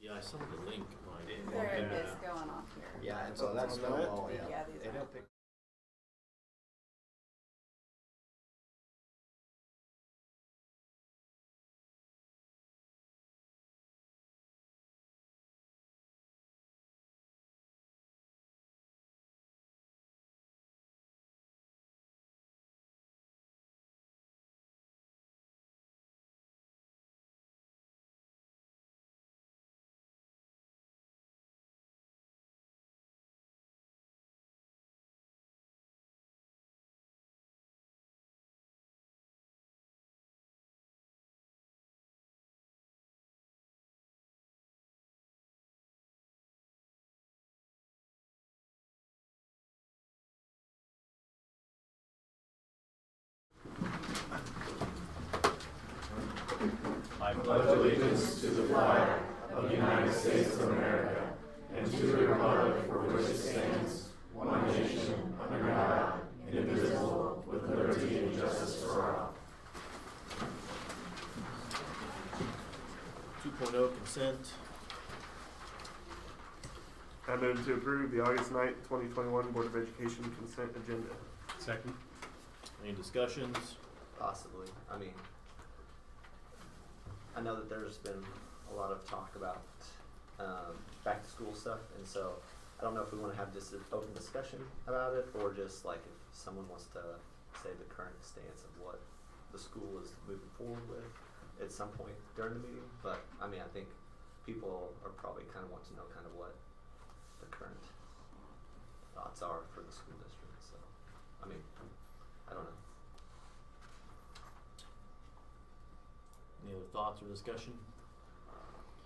Yeah, I saw the link. There it is going off here. Yeah, and so that's Stonewall, yeah. Yeah, these They are. don't pick. I pledge allegiance to the flag of the United States of America and to the republic for which it stands, one nation, under God, indivisible, with liberty and justice for all. 2.0 consent. I move to approve the August 9th, 2021 Board of Education consent agenda. Second. Any discussions? Possibly. I mean, I know that there's been a lot of talk about back to school stuff, and so I don't know if we want to have just an open discussion about it, or just like if someone wants to say the current stance of what the school is moving forward with at some point during the meeting. But I mean, I think people are probably kind of want to know kind of what the current thoughts are for the school district. So, I mean, I don't know. Any other thoughts or discussion?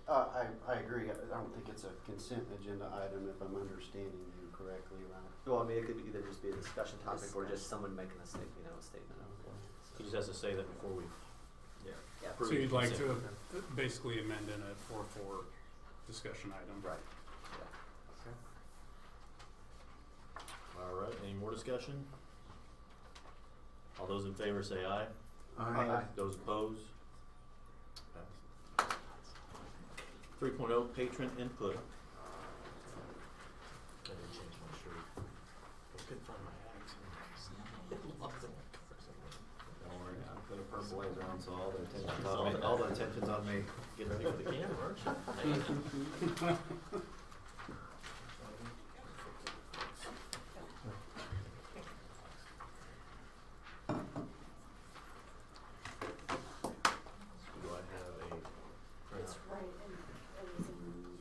I agree. I don't think it's a consent agenda item if I'm understanding you correctly, right? Well, I mean, it could either just be a discussion topic or just someone making a statement, a statement. Okay. He just has to say that before we. Yeah. So you'd like to consent. basically amend in a 4-4 discussion item? Right. All right, any more discussion? All those in favor say aye. Aye. Those opposed? Pass. 3.0 patron input. I didn't change my shirt. I couldn't find my accent. Lost it. Don't worry, I put a purple laser on, so all the attention's All on me. the- All the attention's on me. Get ready for the camera, aren't you? Do I have a It's printout? right in, it was in.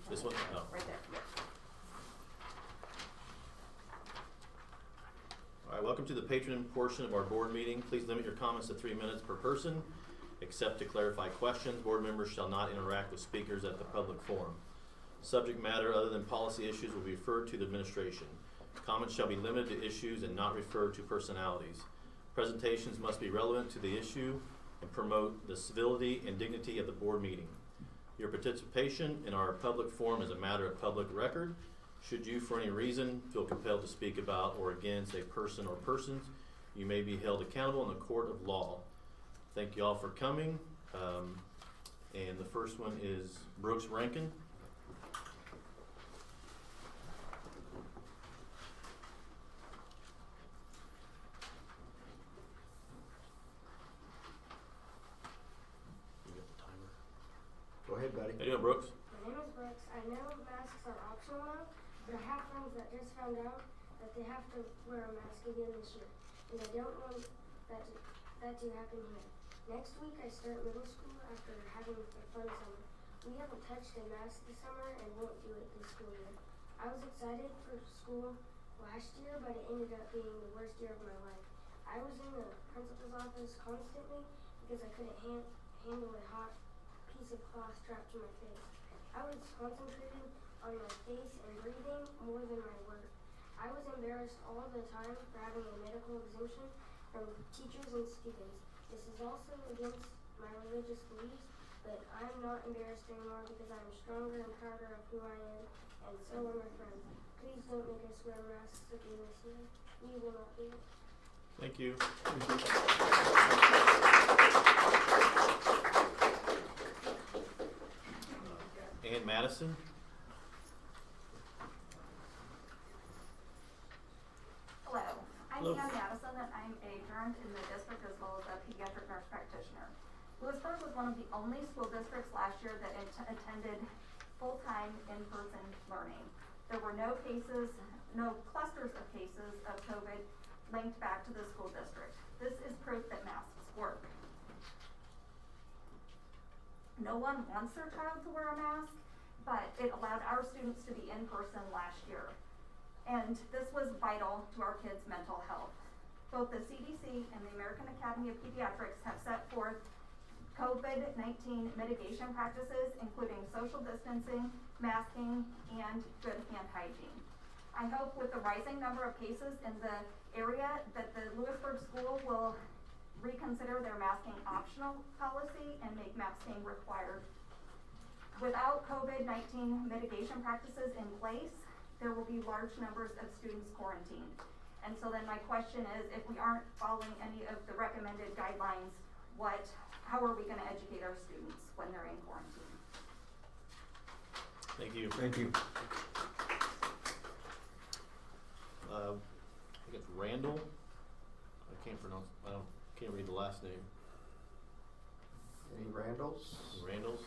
This one? No. Right there, yeah. All right, welcome to the patron portion of our board meeting. Please limit your comments to 3 minutes per person. Except to clarify questions, board members shall not interact with speakers at the public forum. Subject matter other than policy issues will be referred to the administration. Comments shall be limited to issues and not refer to personalities. Presentations must be relevant to the issue and promote the civility and dignity of the board meeting. Your participation in our public forum is a matter of public record. Should you, for any reason, feel compelled to speak about or against a person or persons, you may be held accountable in the court of law. Thank you all for coming. And the first one is Brooks Rankin. You got the timer. Go ahead, buddy. How you doing, Brooks? My name is Brooks. I know masks are optional now, but I have friends that just found out that they have to wear a mask again this year, and I don't want that to happen here. Next week I start middle school after having a fun summer. We haven't touched a mask this summer and won't do it this school year. I was excited for school last year, but it ended up being the worst year of my life. I was in the principal's office constantly because I couldn't handle a hot piece of cloth strapped to my face. I was concentrating on my face and breathing more than my work. I was embarrassed all the time for having a medical exemption from teachers and students. This is also against my religious beliefs, but I'm not embarrassed anymore because I'm stronger and prouder of who I am, and so are my friends. Please don't make us wear masks again this year. We will not do it. Thank you. And Madison. Hello, I'm Hello. Ann Madison, and I'm a parent in the district as well as a pediatric nurse practitioner. Louisburg was one of the only school districts last year that attended full-time in-person learning. There were no cases, no clusters of cases of COVID linked back to the school district. This is proof that masks work. No one wants their child to wear a mask, but it allowed our students to be in person last year. And this was vital to our kids' mental health. Both the CDC and the American Academy of Pediatrics have set forth COVID-19 mitigation practices, including social distancing, masking, and good hand hygiene. I hope with the rising number of cases in the area that the Louisburg school will reconsider their masking optional policy and make masking required. Without COVID-19 mitigation practices in place, there will be large numbers of students quarantined. And so then my question is, if we aren't following any of the recommended guidelines, how are we gonna educate our students when they're in quarantine? Thank you. Thank you. I think it's Randall. I can't read the last name. Any Randalls? Randall's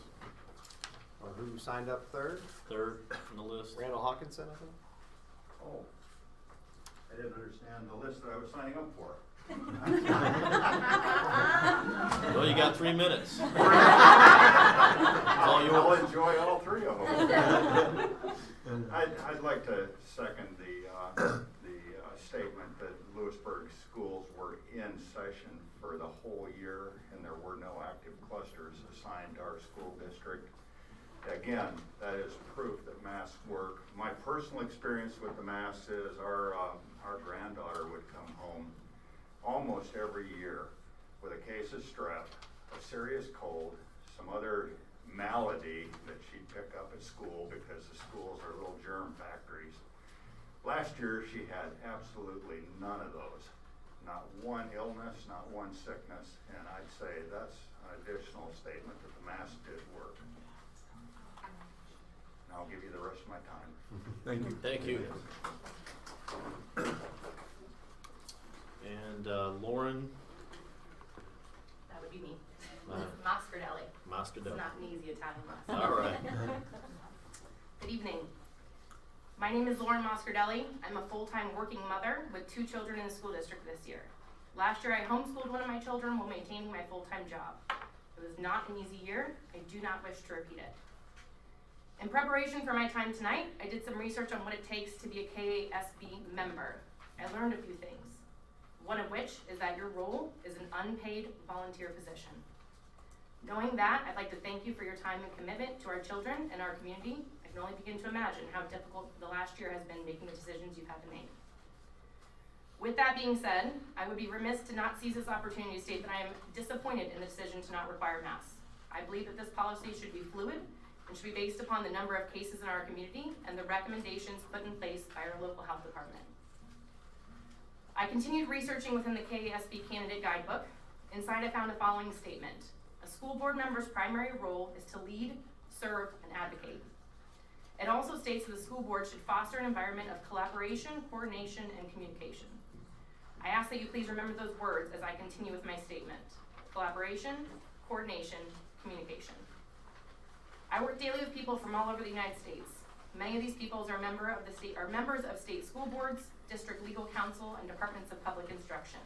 Or who signed up third? third on the list. Randall Hawkinson, I think? Oh, I didn't understand the list that I was signing up for. Well, you got 3 minutes. All I'll yours. enjoy all three of them. I'd like to second the statement that Louisburg schools were in session for the whole year and there were no active clusters assigned to our school district. Again, that is proof that masks work. My personal experience with the masks is our granddaughter would come home almost every year with a case of strep, a serious cold, some other malady that she'd pick up at school because the schools are little germ factories. Last year she had absolutely none of those. Not one illness, not one sickness, and I'd say that's an additional statement that the mask did work. And I'll give you the rest of my time. Thank you. Thank you. And Lauren That would be me. Uh, Mascardelli. Mascardelli. It's not an easy Italian last name. All right. Good evening. My name is Lauren Mascardelli. I'm a full-time working mother with 2 children in the school district this year. Last year I homeschooled one of my children while maintaining my full-time job. It was not an easy year. I do not wish to repeat it. In preparation for my time tonight, I did some research on what it takes to be a KASB member. I learned a few things. One of which is that your role is an unpaid volunteer position. Knowing that, I'd like to thank you for your time and commitment to our children and our community. I can only begin to imagine how difficult the last year has been making the decisions you've had to make. With that being said, I would be remiss to not seize this opportunity to state that I am disappointed in the decision to not require masks. I believe that this policy should be fluid and should be based upon the number of cases in our community and the recommendations put in place by our local health department. I continued researching within the KASB candidate guidebook. Inside I found a following statement. A school board member's primary role is to lead, serve, and advocate. It also states that the school board should foster an environment of collaboration, coordination, and communication. I ask that you please remember those words as I continue with my statement. Collaboration, coordination, communication. I work daily with people from all over the United States. Many of these people are members of state school boards, district legal counsel, and departments of public instruction.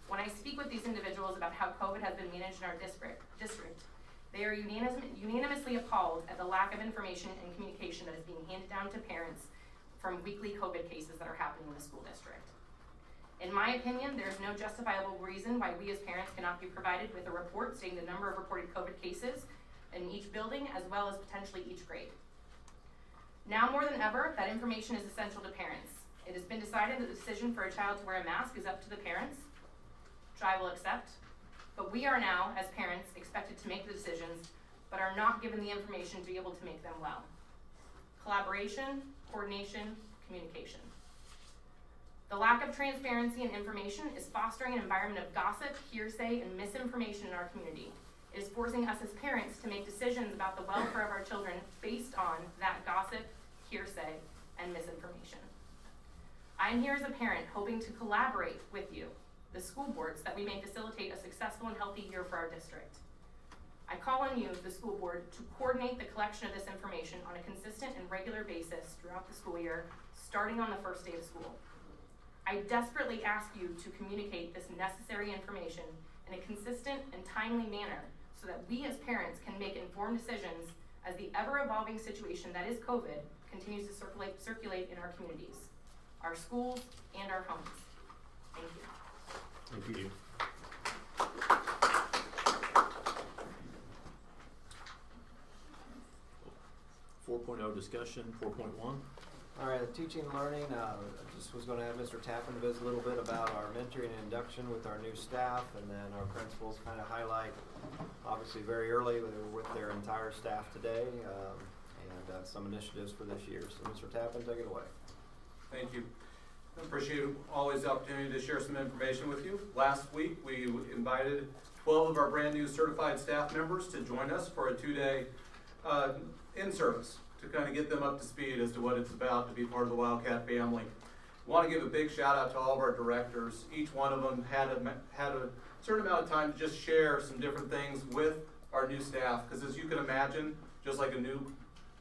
When I speak with these individuals about how COVID has been managed in our district, they are unanimously appalled at the lack of information and communication that is being handed down to parents from weekly COVID cases that are happening in the school district. In my opinion, there is no justifiable reason why we as parents cannot be provided with a report stating the number of reported COVID cases in each building as well as potentially each grade. Now more than ever, that information is essential to parents. It has been decided that the decision for a child to wear a mask is up to the parents, which I will accept, but we are now, as parents, expected to make the decisions, but are not given the information to be able to make them well. Collaboration, coordination, communication. The lack of transparency and information is fostering an environment of gossip, hearsay, and misinformation in our community. It is forcing us as parents to make decisions about the welfare of our children based on that gossip, hearsay, and misinformation. I am here as a parent hoping to collaborate with you, the school boards, that we may facilitate a successful and healthy year for our district. I call on you, the school board, to coordinate the collection of this information on a consistent and regular basis throughout the school year, starting on the first day of school. I desperately ask you to communicate this necessary information in a consistent and timely manner so that we as parents can make informed decisions as the ever-evolving situation that is COVID continues to circulate in our communities, our schools, and our homes. Thank you. Thank you. 4.0 discussion, 4.1. All right, teaching and learning, I just was gonna have Mr. Tappan visit a little bit about our mentoring and induction with our new staff, and then our principals kind of highlight, obviously very early, they were with their entire staff today, and some initiatives for this year. So Mr. Tappan, take it away. Thank you. I appreciate always the opportunity to share some information with you. Last week, we invited 12 of our brand new certified staff members to join us for a 2-day in-service to kind of get them up to speed as to what it's about to be part of the Wildcat family. I want to give a big shout out to all of our directors. Each one of them had a certain amount of time to just share some different things with our new staff, because as you can imagine, just like a new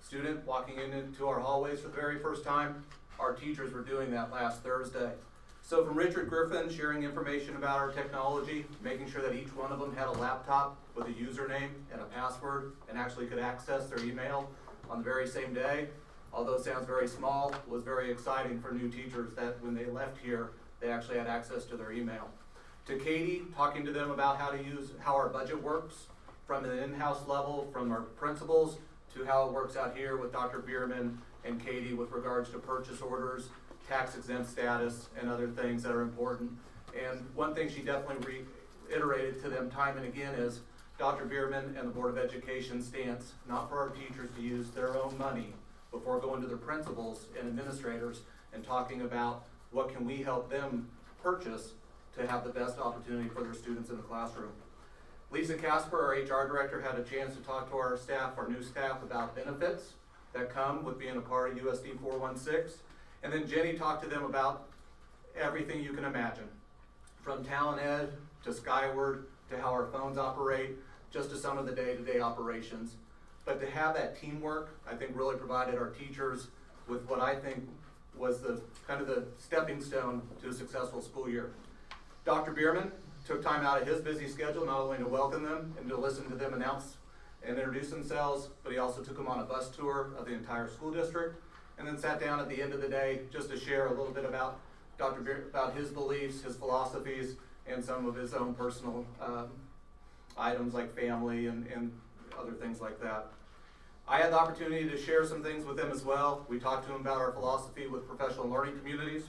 student walking into our hallways for the very first time, our teachers were doing that last Thursday. So from Richard Griffin sharing information about our technology, making sure that each one of them had a laptop with a username and a password and actually could access their email on the very same day, although it sounds very small, was very exciting for new teachers that when they left here, they actually had access to their email. To Katie, talking to them about how our budget works from an in-house level, from our principals, to how it works out here with Dr. Bierman and Katie with regards to purchase orders, tax exempt status, and other things that are important. And one thing she definitely reiterated to them time and again is Dr. Bierman and the Board of Education stance, not for our teachers to use their own money before going to their principals and administrators and talking about what can we help them purchase to have the best opportunity for their students in the classroom. Lisa Casper, our HR director, had a chance to talk to our staff, our new staff, about benefits that come with being a part of USD 416. And then Jenny talked to them about everything you can imagine, from Talent Ed to Skyward to how our phones operate, just to some of the day-to-day operations. But to have that teamwork, I think really provided our teachers with what I think was the kind of the stepping stone to a successful school year. Dr. Bierman took time out of his busy schedule not only to welcome them and to listen to them announce and introduce themselves, but he also took them on a bus tour of the entire school district, and then sat down at the end of the day just to share a little bit about about his beliefs, his philosophies, and some of his own personal items like family and other things like that. I had the opportunity to share some things with them as well. We talked to him about our philosophy with professional learning communities.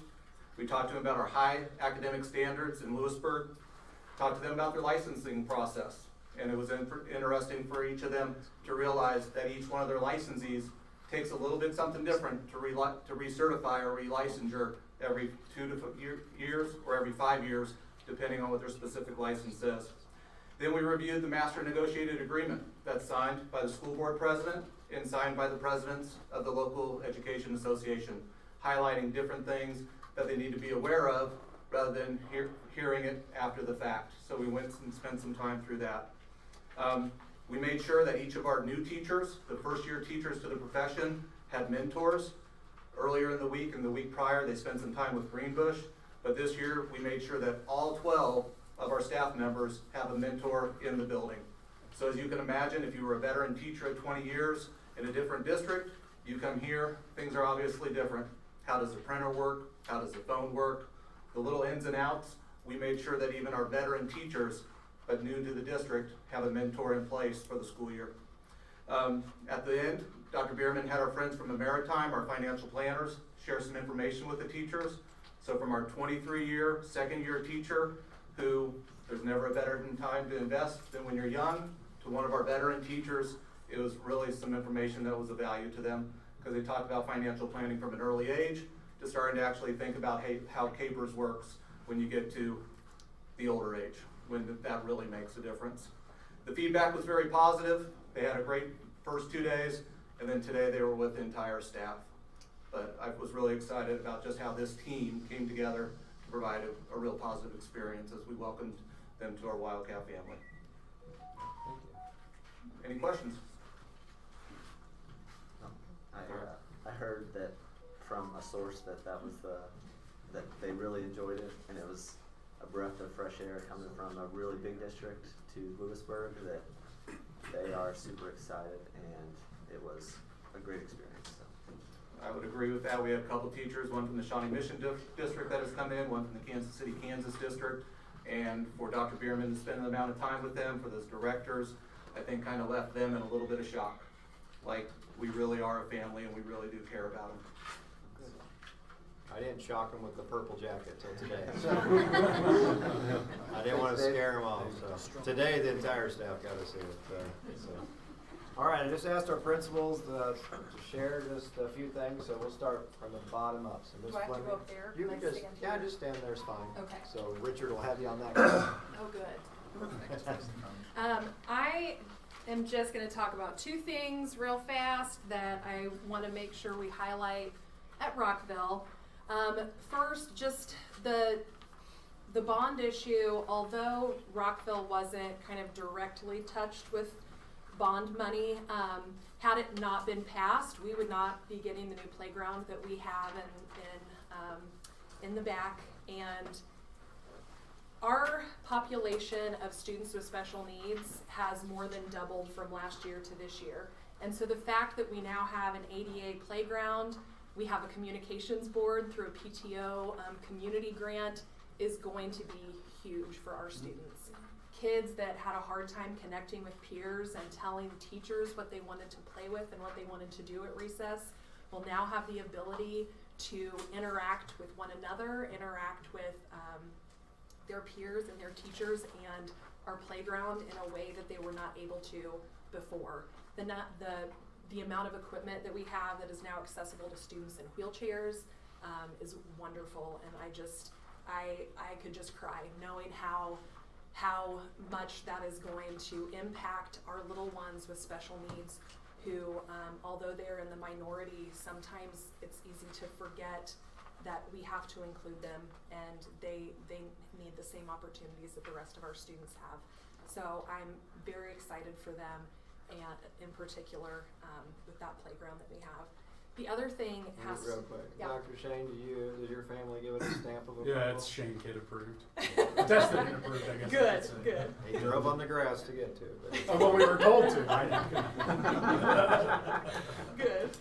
We talked to them about our high academic standards in Louisburg. Talked to them about their licensing process. And it was interesting for each of them to realize that each one of their licensees takes a little bit something different to recertify or relicensure every 2 years or every 5 years, depending on what their specific license says. Then we reviewed the master negotiated agreement that's signed by the school board president and signed by the presidents of the local education association, highlighting different things that they need to be aware of rather than hearing it after the fact. So we went and spent some time through that. We made sure that each of our new teachers, the first year teachers to the profession, had mentors. Earlier in the week and the week prior, they spent some time with Greenbush, but this year we made sure that all 12 of our staff members have a mentor in the building. So as you can imagine, if you were a veteran teacher at 20 years in a different district, you come here, things are obviously different. How does the printer work? How does the phone work? The little ins and outs, we made sure that even our veteran teachers, but new to the district, have a mentor in place for the school year. At the end, Dr. Bierman had our friends from the Maritime, our financial planners, share some information with the teachers. So from our 23-year, second-year teacher, who there's never a better time to invest than when you're young, to one of our veteran teachers, it was really some information that was of value to them, because they talked about financial planning from an early age to starting to actually think about how CAPERS works when you get to the older age, when that really makes a difference. The feedback was very positive. They had a great first 2 days, and then today they were with the entire staff. But I was really excited about just how this team came together to provide a real positive experience as we welcomed them to our Wildcat family. Any questions? I heard that from a source that that they really enjoyed it, and it was a breath of fresh air coming from a really big district to Louisburg, that they are super excited, and it was a great experience. So. I would agree with that. We had a couple teachers, one from the Shawnee Mission District that has come in, one from the Kansas City, Kansas District, and for Dr. Bierman to spend an amount of time with them, for those directors, I think kind of left them in a little bit of shock. Like, we really are a family and we really do care about them. I didn't shock them with the purple jacket till today. I didn't want to scare them off. So today the entire staff got to see it. So. All right, I just asked our principals to share just a few things, so we'll start from the bottom up. So Do I have to go up there? You Can can I just, stand yeah, here? just stand there's fine. Okay. So Richard will have you on that. Oh, good. Perfect. I am just going to talk about two things real fast that I want to make sure we highlight at Rockville. First, just the bond issue, although Rockville wasn't kind of directly touched with bond money, had it not been passed, we would not be getting the new playground that we have in the back. And our population of students with special needs has more than doubled from last year to this year. And so the fact that we now have an ADA playground, we have a communications board through a PTO community grant, is going to be huge for our students. Kids that had a hard time connecting with peers and telling teachers what they wanted to play with and what they wanted to do at recess will now have the ability to interact with one another, interact with their peers and their teachers and our playground in a way that they were not able to before. The amount of equipment that we have that is now accessible to students in wheelchairs is wonderful, and I could just cry knowing how much that is going to impact our little ones with special needs who, although they're in the minority, sometimes it's easy to forget that we have to include them, and they need the same opportunities that the rest of our students have. So I'm very excited for them, and in particular with that playground that we have. The other thing has real quick. Yeah. Dr. Shane, does your family give it a stamp of approval? Yeah, it's Shane Kid approved. Tested and approved, I guess. Good. He drove on the grass to get to it. Oh, well, we were told to. I didn't. Good.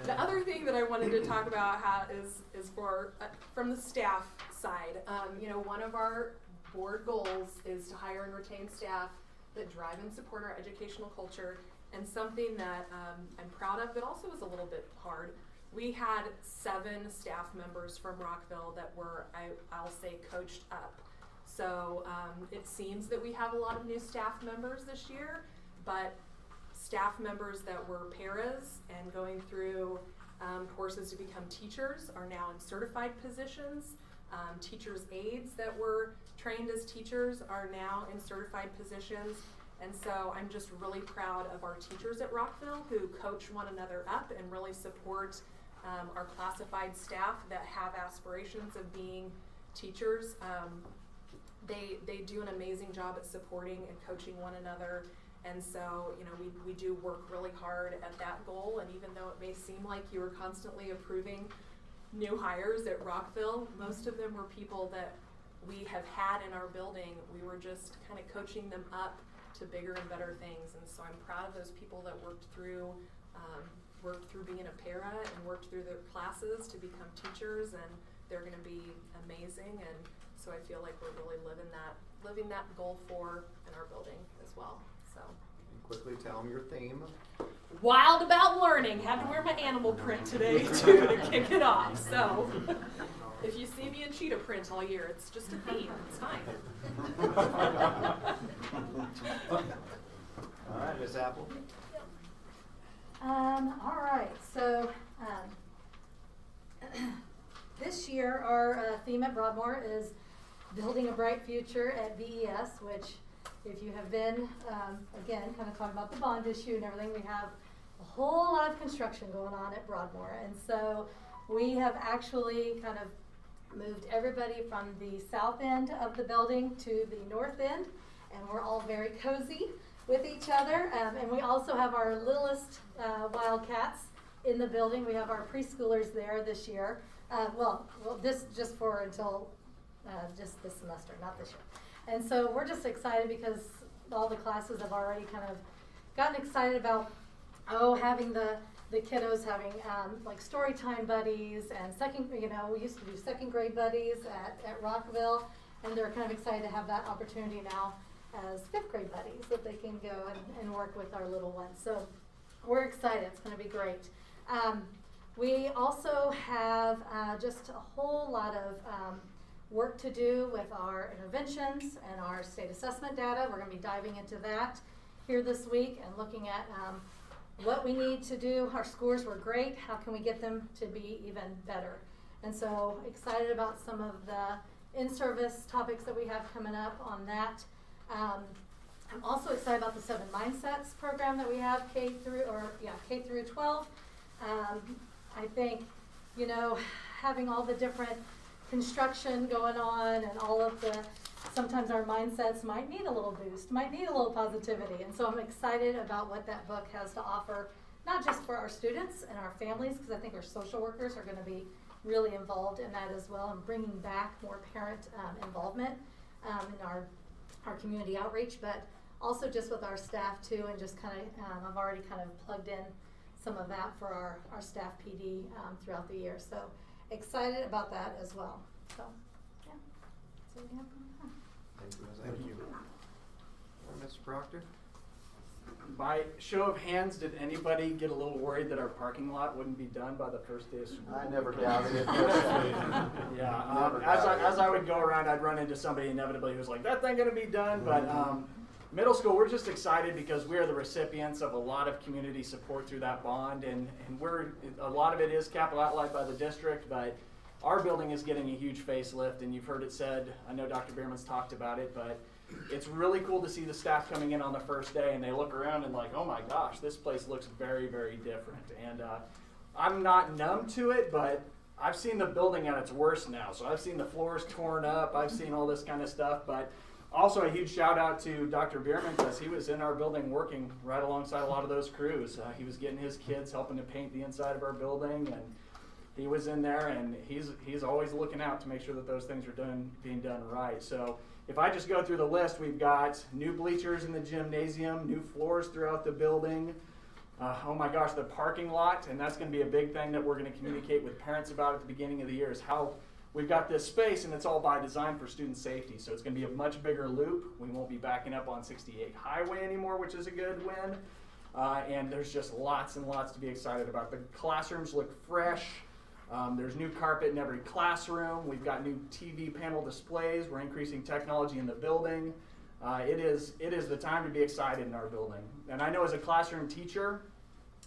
The other thing that I wanted to talk about is for from the staff side. One of our board goals is to hire and retain staff that drive and support our educational culture, and something that I'm proud of, but also was a little bit hard. We had 7 staff members from Rockville that were, I'll say, coached up. So it seems that we have a lot of new staff members this year, but staff members that were paras and going through courses to become teachers are now in certified positions. Teachers' aides that were trained as teachers are now in certified positions. And so I'm just really proud of our teachers at Rockville who coach one another up and really support our classified staff that have aspirations of being teachers. They do an amazing job at supporting and coaching one another. And so, we do work really hard at that goal. And even though it may seem like you were constantly approving new hires at Rockville, most of them were people that we have had in our building. We were just kind of coaching them up to bigger and better things. And so I'm proud of those people that worked through being a para and worked through their classes to become teachers, and they're going to be amazing. And so I feel like we're really living that goal in our building as well. So Quickly tell them your theme. wild about learning. Had to wear my animal print today too to kick it off. So if you see me in cheetah print all year, it's just a theme. It's fine. All right, Miss Apple. All right, so this year our theme at Broadmoor is Building a Bright Future at BES, which if you have been, again, kind of talking about the bond issue and everything, we have a whole lot of construction going on at Broadmoor. And so we have actually kind of moved everybody from the south end of the building to the north end, and we're all very cozy with each other. And we also have our littlest Wildcats in the building. We have our preschoolers there this year. Well, this just for until just this semester, not this year. And so we're just excited because all the classes have already kind of gotten excited about having the kiddos having like story time buddies and we used to do second grade buddies at Rockville, and they're kind of excited to have that opportunity now as fifth grade buddies that they can go and work with our little ones. So we're excited. It's going to be great. We also have just a whole lot of work to do with our interventions and our state assessment data. We're going to be diving into that here this week and looking at what we need to do. Our scores were great. How can we get them to be even better? And so excited about some of the in-service topics that we have coming up on that. I'm also excited about the 7 Mindsets program that we have K through 12. I think, having all the different construction going on and all of sometimes our mindsets might need a little boost, might need a little positivity. And so I'm excited about what that book has to offer, not just for our students and our families, because I think our social workers are going to be really involved in that as well, and bringing back more parent involvement in our community outreach, but also just with our staff too, and just kind of, I've already kind of plugged in some of that for our staff PD throughout the year. So excited about that as well. So, yeah. So we have Thank you. Mr. Proctor? By show of hands, did anybody get a little worried that our parking lot wouldn't be done by the first day of school? I never doubted it. Yeah, as I would go around, I'd run into somebody inevitably who was like, that thing gonna be done? But middle school, we're just excited because we're the recipients of a lot of community support through that bond, and a lot of it is capital outlay by the district, but our building is getting a huge facelift, and you've heard it said, I know Dr. Bierman's talked about it, but it's really cool to see the staff coming in on the first day and they look around and like, oh my gosh, this place looks very, very different. And I'm not numb to it, but I've seen the building at its worst now. So I've seen the floors torn up, I've seen all this kind of stuff, but also a huge shout out to Dr. Bierman, because he was in our building working right alongside a lot of those crews. He was getting his kids helping to paint the inside of our building, and he was in there, and he's always looking out to make sure that those things are being done right. So if I just go through the list, we've got new bleachers in the gymnasium, new floors throughout the building. Oh my gosh, the parking lot, and that's going to be a big thing that we're going to communicate with parents about at the beginning of the year, is how we've got this space, and it's all by design for student safety. So it's going to be a much bigger loop. We won't be backing up on 68 Highway anymore, which is a good win. And there's just lots and lots to be excited about. The classrooms look fresh. There's new carpet in every classroom. We've got new TV panel displays. We're increasing technology in the building. It is the time to be excited in our building. And I know as a classroom teacher,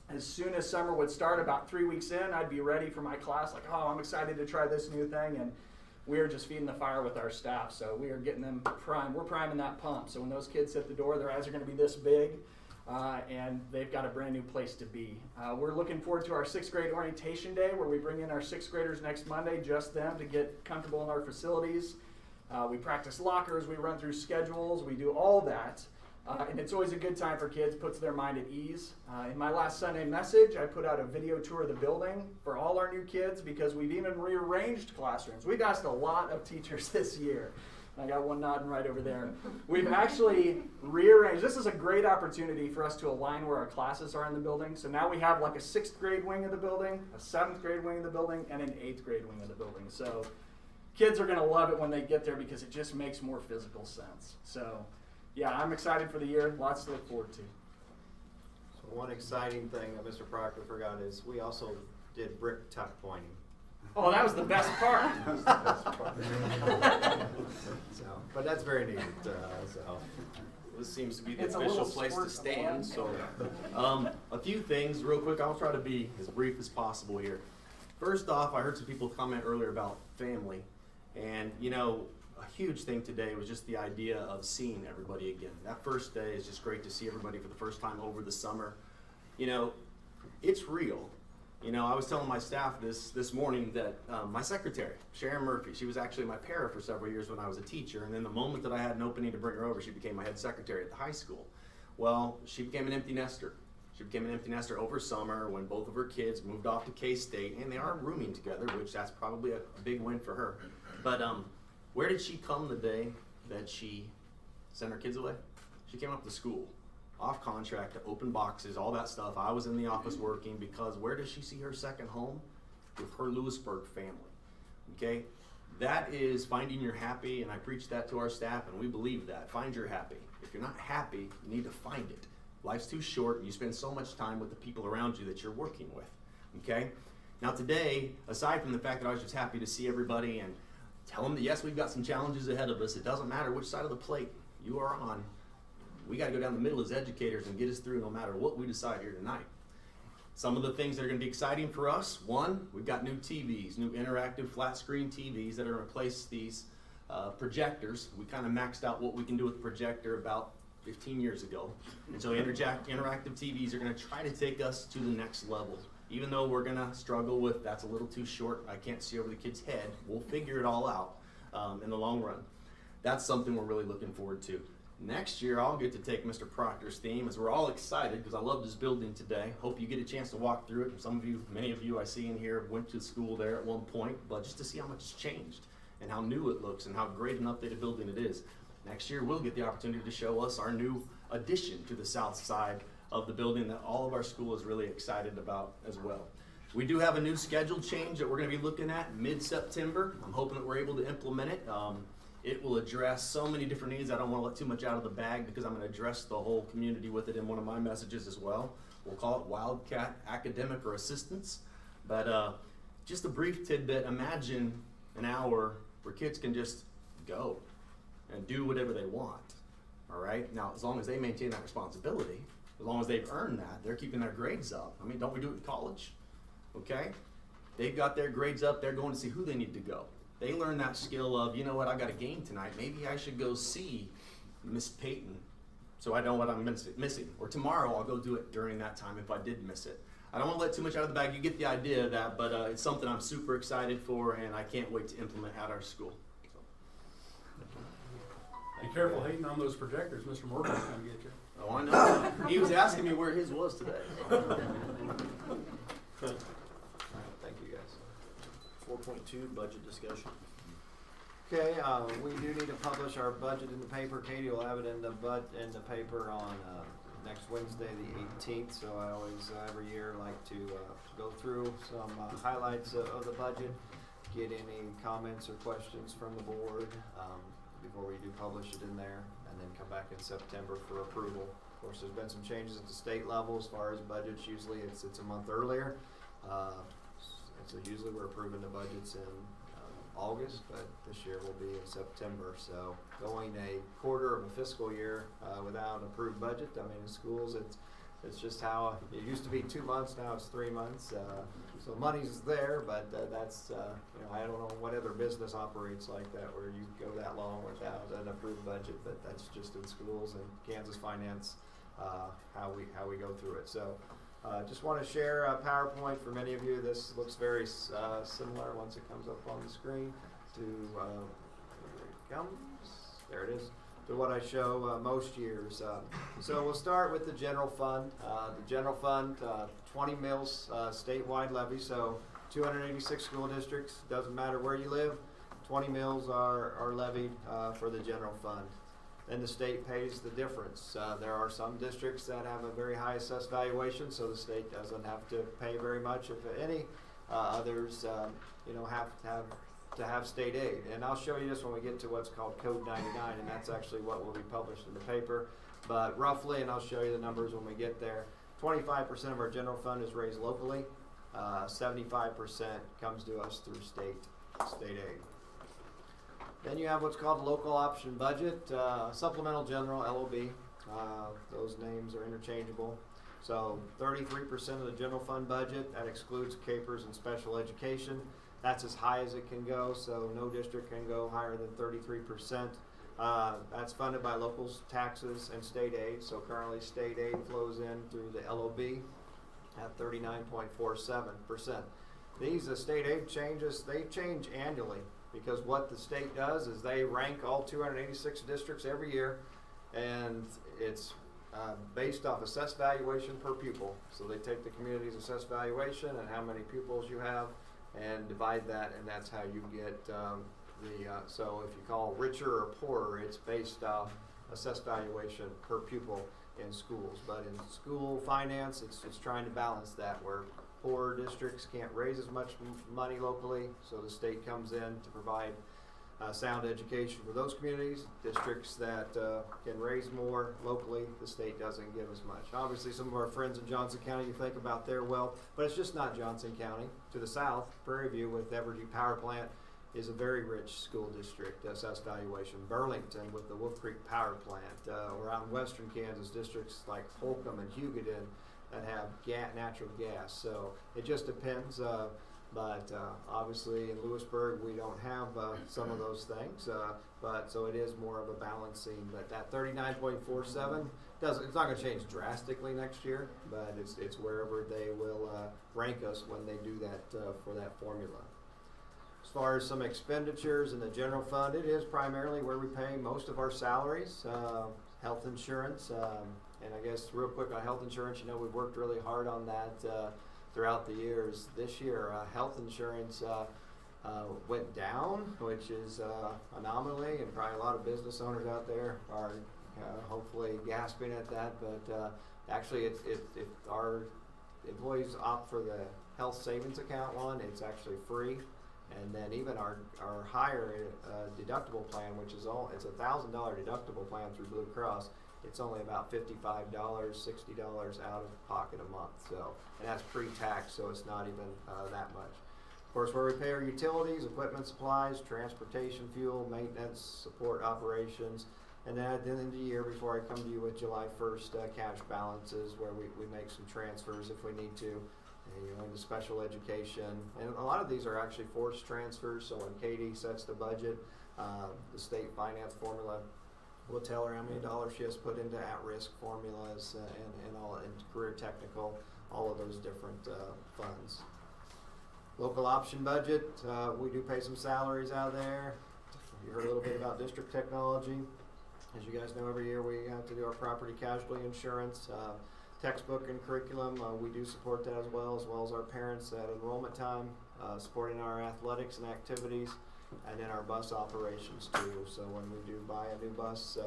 as soon as summer would start, about 3 weeks in, I'd be ready for my class, like, oh, I'm excited to try this new thing. And we are just feeding the fire with our staff. So we are getting them primed. We're priming that pump. So when those kids hit the door, their eyes are going to be this big. And they've got a brand new place to be. We're looking forward to our 6th grade orientation day, where we bring in our 6th graders next Monday, just them, to get comfortable in our facilities. We practice lockers, we run through schedules, we do all that. And it's always a good time for kids, puts their mind at ease. In my last Sunday message, I put out a video tour of the building for all our new kids, because we've even rearranged classrooms. We've asked a lot of teachers this year. I got one nodding right over there. We've actually rearranged. This is a great opportunity for us to align where our classes are in the building. So now we have like a 6th grade wing of the building, a 7th grade wing of the building, and an 8th grade wing of the building. So kids are going to love it when they get there, because it just makes more physical sense. So yeah, I'm excited for the year. Lots to look forward to. So one exciting thing that Mr. Proctor forgot is we also did brick tuck pointing. Oh, that was the best part. But that's very neat. This seems to be the official place to stand. So, a few things real quick. I'll try to be as brief as possible here. First off, I heard some people comment earlier about family, and a huge thing today was just the idea of seeing everybody again. That first day is just great to see everybody for the first time over the summer. You know, it's real. You know, I was telling my staff this morning that my secretary, Sharon Murphy, she was actually my para for several years when I was a teacher, and then the moment that I had an opening to bring her over, she became my head secretary at the high school. Well, she became an empty nester. She became an empty nester over summer when both of her kids moved off to K-State, and they are rooming together, which that's probably a big win for her. But where did she come the day that she sent her kids away? She came up to school, off contract, to open boxes, all that stuff. I was in the office working because where does she see her second home? With her Louisburg family, okay? That is finding your happy, and I preach that to our staff, and we believe that. Find your happy. If you're not happy, you need to find it. Life's too short, and you spend so much time with the people around you that you're working with, okay? Now today, aside from the fact that I was just happy to see everybody and tell them that yes, we've got some challenges ahead of us. It doesn't matter which side of the plate you are on. We got to go down the middle as educators and get us through no matter what we decide here tonight. Some of the things that are going to be exciting for us, one, we've got new TVs, new interactive flat screen TVs that are going to replace these projectors. We kind of maxed out what we can do with the projector about 15 years ago. And so interactive TVs are going to try to take us to the next level. Even though we're going to struggle with that's a little too short, I can't see over the kid's head, we'll figure it all out in the long run. That's something we're really looking forward to. Next year, I'll get to take Mr. Proctor's theme, as we're all excited because I loved his building today. Hope you get a chance to walk through it. Some of you, many of you I see in here went to school there at one point, but just to see how much it's changed and how new it looks and how great an updated building it is. Next year, we'll get the opportunity to show us our new addition to the south side of the building that all of our school is really excited about as well. We do have a new schedule change that we're going to be looking at mid-September. I'm hoping that we're able to implement it. It will address so many different needs. I don't want to let too much out of the bag because I'm going to address the whole community with it in one of my messages as well. We'll call it Wildcat Academic or Assistance. But just a brief tidbit, imagine an hour where kids can just go and do whatever they want. All right? Now, as long as they maintain that responsibility, as long as they've earned that, they're keeping their grades up. I mean, don't we do it in college? Okay? They've got their grades up. They're going to see who they need to go. They learn that skill of, you know what, I got a game tonight. Maybe I should go see Miss Peyton so I know what I'm missing. Or tomorrow I'll go do it during that time if I did miss it. I don't want to let too much out of the bag. You get the idea of that, but it's something I'm super excited for, and I can't wait to implement at our school. Be careful hating on those projectors. Mr. Morgan's going to get you. Oh, I know. He was asking me where his was today. Thank you, guys. 4.2, budget discussion. Okay, we do need to publish our budget in the paper. Katie will have it in the paper on next Wednesday, the 18th. So I always, every year, like to go through some highlights of the budget, get any comments or questions from the board before we do publish it in there, and then come back in September for approval. Of course, there's been some changes at the state level as far as budgets. Usually it's a month earlier. So usually we're approving the budgets in August, but this year will be in September. So going a quarter of a fiscal year without an approved budget, I mean, in schools, it's just how it used to be 2 months, now it's 3 months. So money's there, but that's, you know, I don't know what other business operates like that where you go that long without an approved budget, but that's just in schools and Kansas finance, how we go through it. So just want to share a PowerPoint for many of you. This looks very similar once it comes up on the screen to, there it is, to what I show most years. So we'll start with the general fund. The general fund, 20 mills statewide levy, so 286 school districts, doesn't matter where you live, 20 mills are levied for the general fund. Then the state pays the difference. There are some districts that have a very high assessed valuation, so the state doesn't have to pay very much, if any. Others, you know, have to have state aid. And I'll show you this when we get to what's called Code 99, and that's actually what will be published in the paper. But roughly, and I'll show you the numbers when we get there, 25% of our general fund is raised locally. 75% comes to us through state aid. Then you have what's called a local option budget, supplemental general, LOB. Those names are interchangeable. So 33% of the general fund budget, that excludes capers and special education. That's as high as it can go, so no district can go higher than 33%. That's funded by local taxes and state aid. So currently state aid flows in through the LOB at 39.47%. These state aid changes, they change annually, because what the state does is they rank all 286 districts every year, and it's based off assessed valuation per pupil. So they take the community's assessed valuation and how many pupils you have and divide that, and that's how you get so if you call richer or poorer, it's based off assessed valuation per pupil in schools. But in school finance, it's trying to balance that, where poorer districts can't raise as much money locally, so the state comes in to provide sound education for those communities. Districts that can raise more locally, the state doesn't give as much. Obviously, some of our friends in Johnson County, you think about their wealth, but it's just not Johnson County. To the south, Prairie View with Evergy Power Plant is a very rich school district, assessed valuation. Burlington with the Wolf Creek Power Plant. Around western Kansas, districts like Holcomb and Hugoton that have natural gas. So it just depends. But obviously in Louisburg we don't have some of those things. But so it is more of a balancing. But that 39.47 it's not going to change drastically next year. But it's wherever they will rank us when they do that for that formula. As far as some expenditures in the general fund, it is primarily where we pay most of our salaries, health insurance, and I guess real quick on health insurance, we've worked really hard on that throughout the years. This year, health insurance went down, which is anomaly, and probably a lot of business owners out there are hopefully gasping at that. But actually, if our employees opt for the health savings account one, it's actually free. And then even our higher deductible plan, which is it's $1,000 deductible plan through Blue Cross, it's only about $55, $60 out of pocket a month. So, and that's pre-tax, so it's not even that much. Of course, where we pay our utilities, equipment, supplies, transportation, fuel, maintenance, support operations, and then at the end of the year, before I come to you with July 1st cash balances, where we make some transfers if we need to. Into special education, and a lot of these are actually forced transfers. So when Katie sets the budget, the state finance formula will tell her how many dollars she has put into at-risk formulas and all, and career technical, all of those different funds. Local option budget, we do pay some salaries out there. You heard a little bit about district technology. As you guys know, every year we have to do our property casualty insurance. Textbook and curriculum, we do support that as well as our parents at enrollment time, supporting our athletics and activities, and then our bus operations too. So when we do buy a new bus,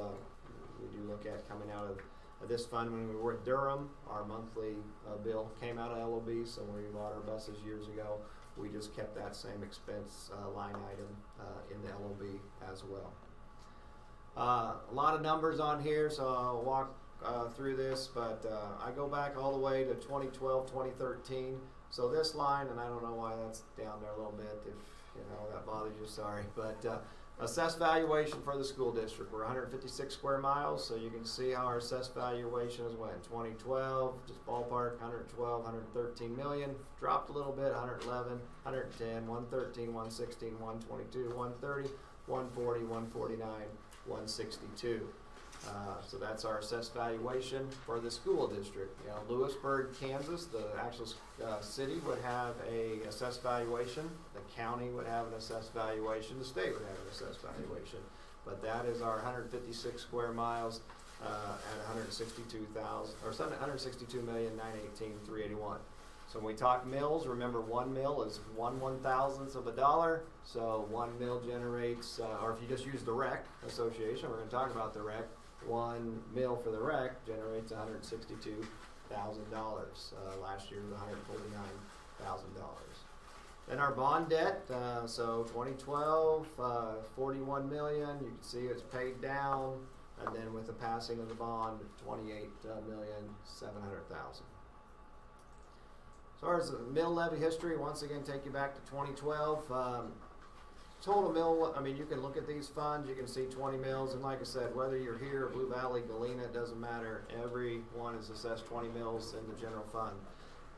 we do look at coming out of this fund. When we were at Durham, our monthly bill came out of LOB, so when we bought our buses years ago, we just kept that same expense line item in the LOB as well. A lot of numbers on here, so I'll walk through this, but I go back all the way to 2012, 2013. So this line, and I don't know why that's down there a little bit, if that bothers you, sorry. But assessed valuation for the school district, we're 156 square miles, so you can see how our assessed valuation is when 2012, just ballpark, 112, 113 million, dropped a little bit, 111, 110, 113, 116, 122, 130, 140, 149, 162. So that's our assessed valuation for the school district. Louisburg, Kansas, the actual city would have a assessed valuation. The county would have an assessed valuation. The state would have an assessed valuation. But that is our 156 square miles at 162,000 or 162,918,381. So when we talk mills, remember 1 mill is 1/1000th of a dollar. So 1 mill generates, or if you just use the rec association, we're going to talk about the rec. 1 mill for the rec generates $162,000. Last year was $149,000. Then our bond debt, so 2012, 41 million. You can see it's paid down, and then with the passing of the bond, 28,700,000. As far as the mill levy history, once again, take you back to 2012. Total mill, you can look at these funds, you can see 20 mills, and like I said, whether you're here, Blue Valley, Galena, it doesn't matter. Every one is assessed 20 mills in the general fund.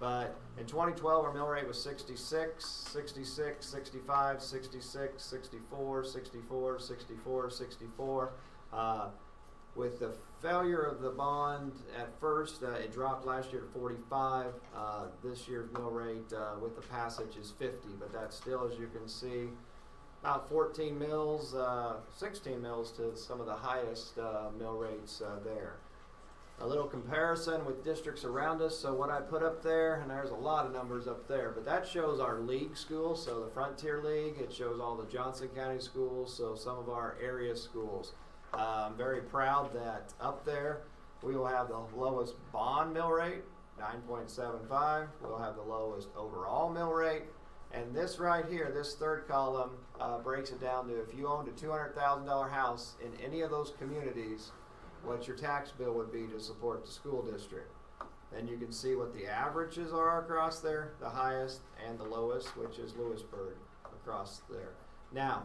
But in 2012, our mill rate was 66, 66, 65, 66, 64, 64, 64, 64. With the failure of the bond at first, it dropped last year to 45. This year's mill rate with the passage is 50, but that's still, as you can see, about 14 mills, 16 mills to some of the highest mill rates there. A little comparison with districts around us. So what I put up there, and there's a lot of numbers up there, but that shows our league schools. So the Frontier League, it shows all the Johnson County schools, so some of our area schools. I'm very proud that up there we will have the lowest bond mill rate, 9.75. We'll have the lowest overall mill rate. And this right here, this third column, breaks it down to if you owned a $200,000 house in any of those communities, what your tax bill would be to support the school district. Then you can see what the averages are across there, the highest and the lowest, which is Louisburg across there. Now,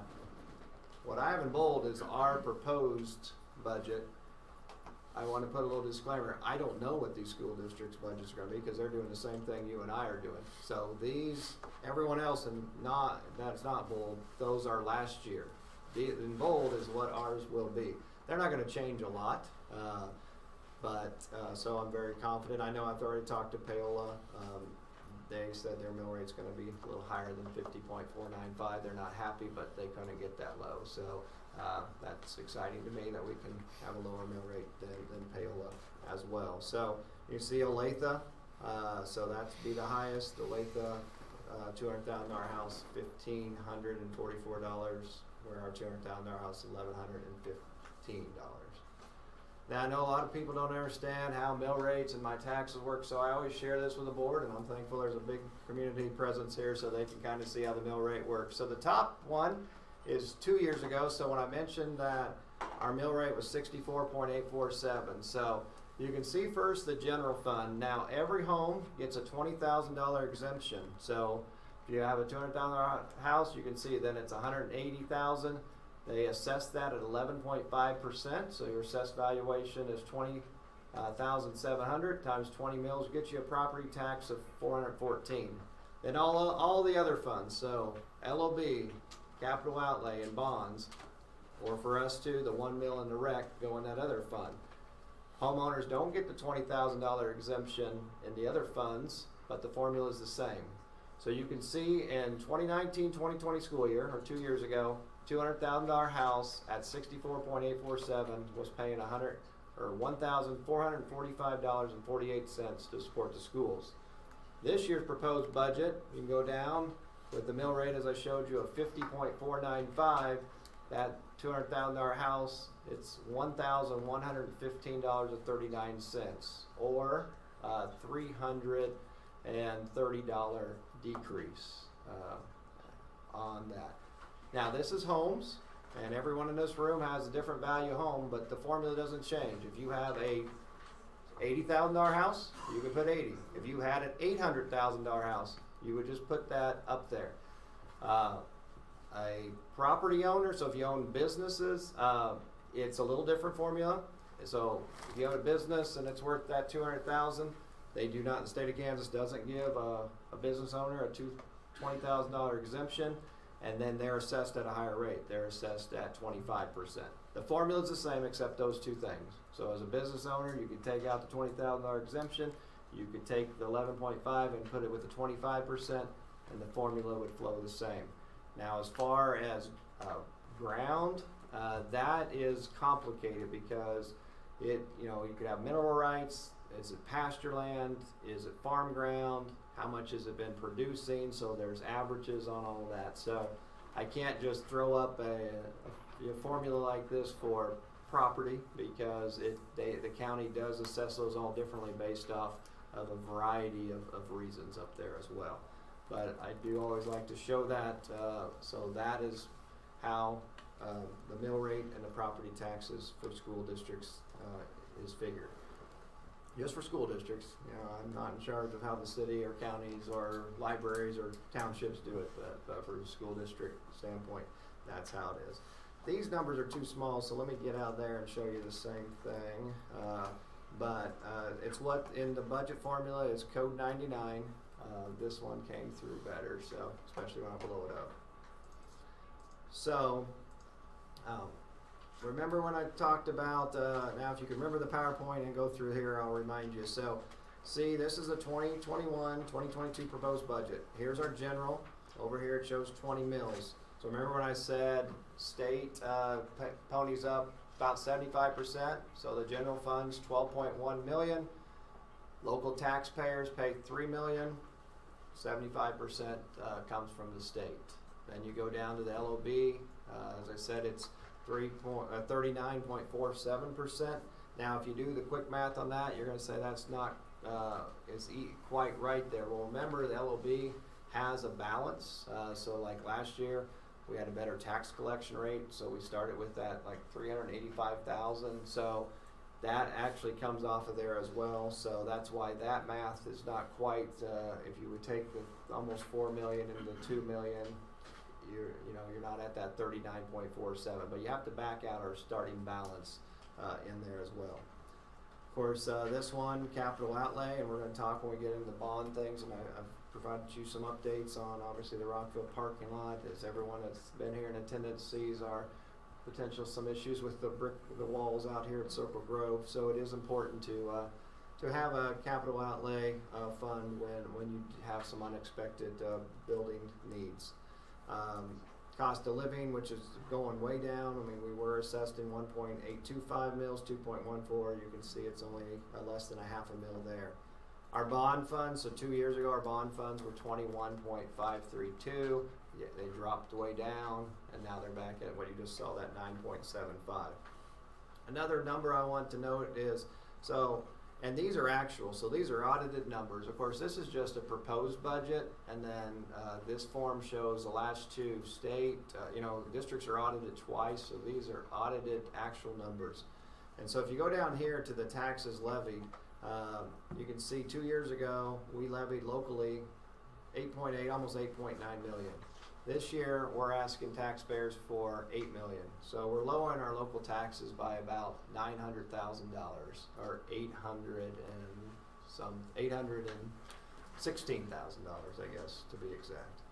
what I have in bold is our proposed budget. I want to put a little disclaimer. I don't know what these school districts' budgets are going to be because they're doing the same thing you and I are doing. So these, everyone else, and that's not bold, those are last year. In bold is what ours will be. They're not going to change a lot, so I'm very confident. I know I've already talked to Paola. They said their mill rate's going to be a little higher than 50.495. They're not happy, but they couldn't get that low. So that's exciting to me that we can have a lower mill rate than Paola as well. So you see Olathe, so that's be the highest. Olathe, $200,000 house, $1,544, where our $200,000 house is $1,115. Now I know a lot of people don't understand how mill rates and my taxes work, so I always share this with the board, and I'm thankful there's a big community presence here so they can kind of see how the mill rate works. So the top one is 2 years ago, so when I mentioned that our mill rate was 64.847, so you can see first the general fund. Now every home gets a $20,000 exemption, so if you have a $200,000 house, you can see then it's $180,000. They assess that at 11.5%, so your assessed valuation is $20,700 times 20 mills gets you a property tax of $414. Then all the other funds, so LOB, capital outlay, and bonds, or for us too, the 1 mil and the rec go in that other fund. Homeowners don't get the $20,000 exemption in the other funds, but the formula is the same. So you can see in 2019-2020 school year, or 2 years ago, $200,000 house at 64.847 was paying $1,445.48 to support the schools. This year's proposed budget, you can go down with the mill rate as I showed you of 50.495. That $200,000 house, it's $1,115.39, or $330 decrease on that. Now this is homes, and everyone in this room has a different value home, but the formula doesn't change. If you have a $80,000 house, you could put 80. If you had an $800,000 house, you would just put that up there. A property owner, so if you own businesses, it's a little different formula. So if you have a business and it's worth that $200,000, they do not, the state of Kansas doesn't give a business owner a $20,000 exemption. And then they're assessed at a higher rate. They're assessed at 25%. The formula is the same except those two things. So as a business owner, you could take out the $20,000 exemption. You could take the 11.5 and put it with the 25%, and the formula would flow the same. Now, as far as ground, that is complicated because you could have mineral rights. Is it pasture land? Is it farm ground? How much has it been producing? So there's averages on all of that. So I can't just throw up a formula like this for property because the county does assess those all differently based off of a variety of reasons up there as well. But I do always like to show that. So that is how the mill rate and the property taxes for school districts is figured. Just for school districts, I'm not in charge of how the city or counties or libraries or townships do it, but for a school district standpoint, that's how it is. These numbers are too small, so let me get out there and show you the same thing. but it's what in the budget formula is code 99. This one came through better, so especially when I blow it up. So remember when I talked about, now if you can remember the PowerPoint and go through here, I'll remind you. So see, this is the 2021-2022 proposed budget. Here's our general. Over here it shows 20 mills. So remember when I said state ponies up about 75%, so the general fund's 12.1 million. Local taxpayers pay 3 million. 75% comes from the state. Then you go down to the LOB. As I said, it's 39.47%. Now, if you do the quick math on that, you're going to say that's not quite right there. Well, remember the LOB has a balance. So like last year, we had a better tax collection rate. So we started with that like 385,000. So that actually comes off of there as well. So that's why that math is not quite, if you would take the almost 4 million into 2 million, you're not at that 39.47, but you have to back out our starting balance in there as well. Of course, this one, capital outlay, and we're going to talk when we get into bond things, and I've provided you some updates on obviously the Rockville parking lot. As everyone that's been here in attendance sees, our some issues with the walls out here at Circle Grove. So it is important to have a capital outlay fund when you have some unexpected building needs. Cost of living, which is going way down. I mean, we were assessed in 1.825 mils, 2.14. You can see it's only less than a half a mil there. Our bond funds, so 2 years ago, our bond funds were 21.532. Yeah, they dropped way down, and now they're back at what you just saw, that 9.75. Another number I want to note is, and these are actual, so these are audited numbers. Of course, this is just a proposed budget, and then this form shows the last two state, districts are audited twice, so these are audited actual numbers. And so if you go down here to the taxes levied, you can see 2 years ago, we levied locally 8.8, almost 8.9 million. This year, we're asking taxpayers for $8 million. So we're lowering our local taxes by about $900,000, or $816,000, I guess, to be exact.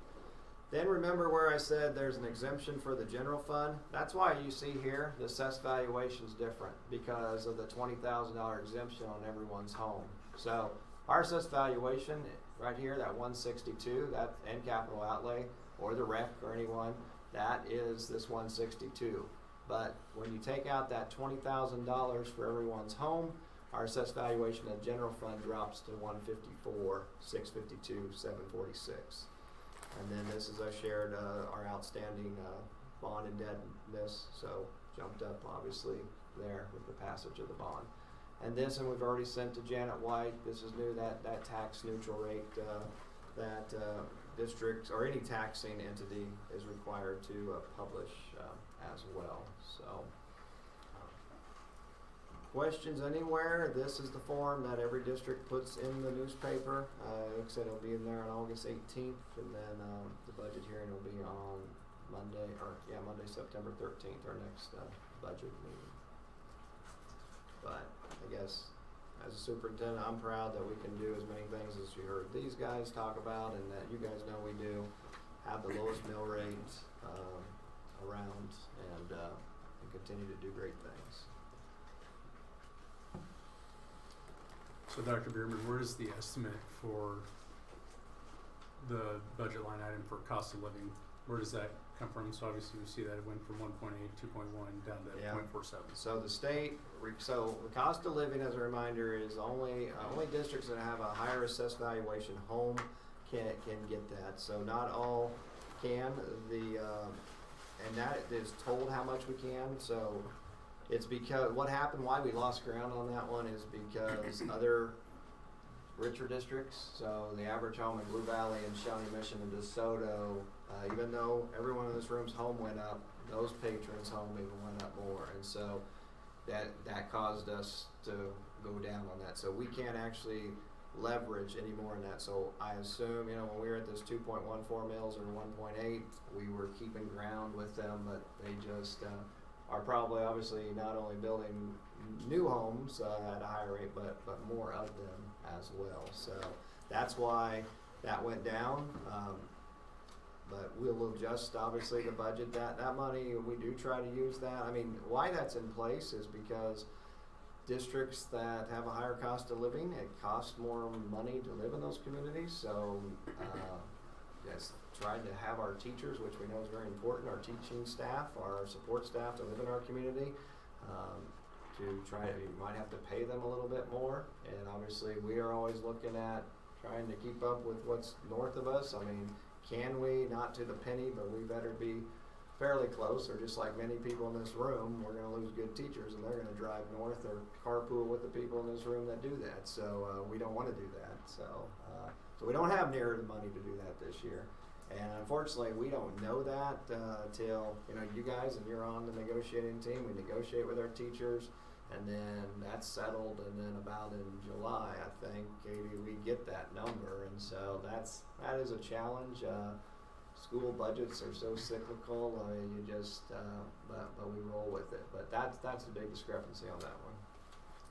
Then remember where I said there's an exemption for the general fund? That's why you see here the assessed valuation is different, because of the $20,000 exemption on everyone's home. So our assessed valuation right here, that 162, that and capital outlay, or the rec or anyone, that is this 162. But when you take out that $20,000 for everyone's home, our assessed valuation of the general fund drops to 154, 652, 746. And then this is I shared our outstanding bond indebtedness, so jumped up obviously there with the passage of the bond. And this, and we've already sent to Janet White, this is new, that tax neutral rate that districts or any taxing entity is required to publish as well. So questions anywhere? This is the form that every district puts in the newspaper. Like I said, it'll be in there on August 18th, and then the budget hearing will be on Monday, September 13th, our next budget meeting. But I guess as a superintendent, I'm proud that we can do as many things as you heard these guys talk about, and that you guys know we do have the lowest mill rate around, and continue to do great things. So Dr. Bierman, where's the estimate for the budget line item for cost of living? Where does that come from? So obviously we see that it went from 1.8, 2.1 down to 0.47. So the state, so the cost of living, as a reminder, is only districts that have a higher assessed valuation home can get that. So not all can. And that is told how much we can. So it's because why we lost ground on that one is because other richer districts, so the average home in Blue Valley and Shawnee Mission and DeSoto, even though everyone in this room's home went up, those patrons' home even went up more, and so that caused us to go down on that. So we can't actually leverage any more in that. So I assume, when we were at this 2.14 mils or 1.8, we were keeping ground with them, but they just are probably obviously not only building new homes at a higher rate, but more of them as well. So that's why that went down. But we'll adjust, obviously, the budget. That money, we do try to use that. I mean, why that's in place is because districts that have a higher cost of living, it costs more money to live in those communities. So, yes, trying to have our teachers, which we know is very important, our teaching staff, our support staff to live in our community, you might have to pay them a little bit more. And obviously, we are always looking at trying to keep up with what's north of us. I mean, can we? Not to the penny, but we better be fairly close, or just like many people in this room, we're going to lose good teachers, and they're going to drive north or carpool with the people in this room that do that. So we don't want to do that. So we don't have near the money to do that this year. And unfortunately, we don't know that till you guys, and you're on the negotiating team. We negotiate with our teachers, and then that's settled. And then about in July, I think, Katie, we get that number, and so that is a challenge. School budgets are so cyclical. You just, but we roll with it. But that's a big discrepancy on that one.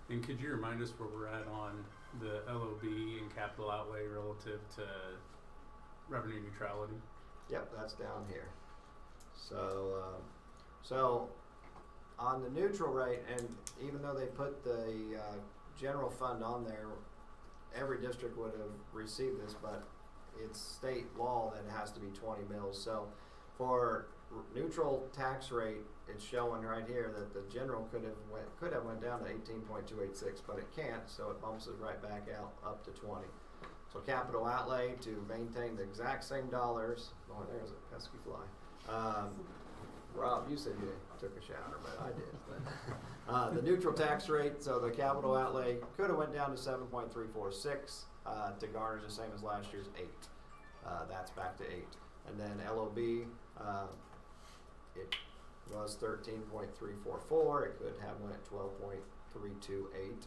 And could you remind us where we're at on the LOB and capital outlay relative to revenue neutrality? Yep, that's down here. So on the neutral rate, and even though they put the general fund on there, every district would have received this, but it's state law that it has to be 20 mils. So for neutral tax rate, it's showing right here that the general could have went down to 18.286, but it can't, so it bumps it right back out up to 20. So capital outlay to maintain the exact same dollars. Oh, there's a pesky fly. Rob, you said you took a shower, but I did. But, the neutral tax rate, so the capital outlay could have went down to 7.346 to garnish the same as last year's 8. That's back to 8. And then LOB, it was 13.344. It could have went 12.328.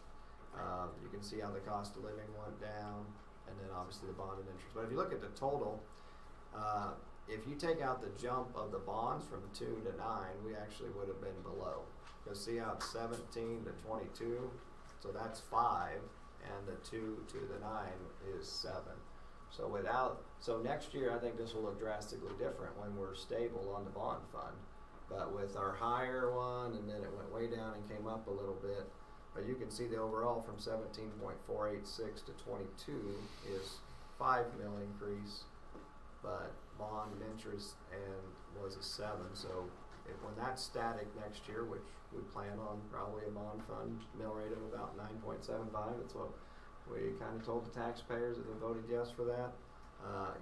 You can see how the cost of living went down, and then obviously the bond and interest. But if you look at the total, if you take out the jump of the bonds from 2 to 9, we actually would have been below. Because see how it's 17 to 22, so that's 5, and the 2 to the 9 is 7. So next year, I think this will look drastically different when we're stable on the bond fund. But with our higher one, and then it went way down and came up a little bit. But you can see the overall from 17.486 to 22 is 5 mil increase, but bond and interest was a 7. So when that's static next year, which we plan on probably a bond fund mill rate of about 9.75, that's what we kind of told the taxpayers if they voted yes for that.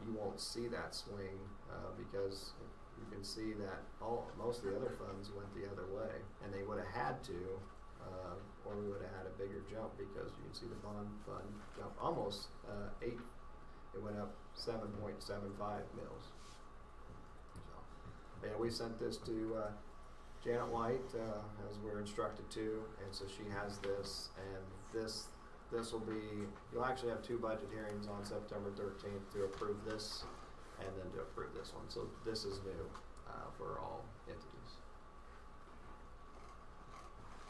You won't see that swing because you can see that most of the other funds went the other way, and they would have had to, or we would have had a bigger jump because you can see the bond fund jump almost 8. It went up 7.75 mils. So, yeah, we sent this to Janet White as we're instructed to, and so she has this, and this will be, you'll actually have 2 budget hearings on September 13th to approve this and then to approve this one. So this is new for all entities.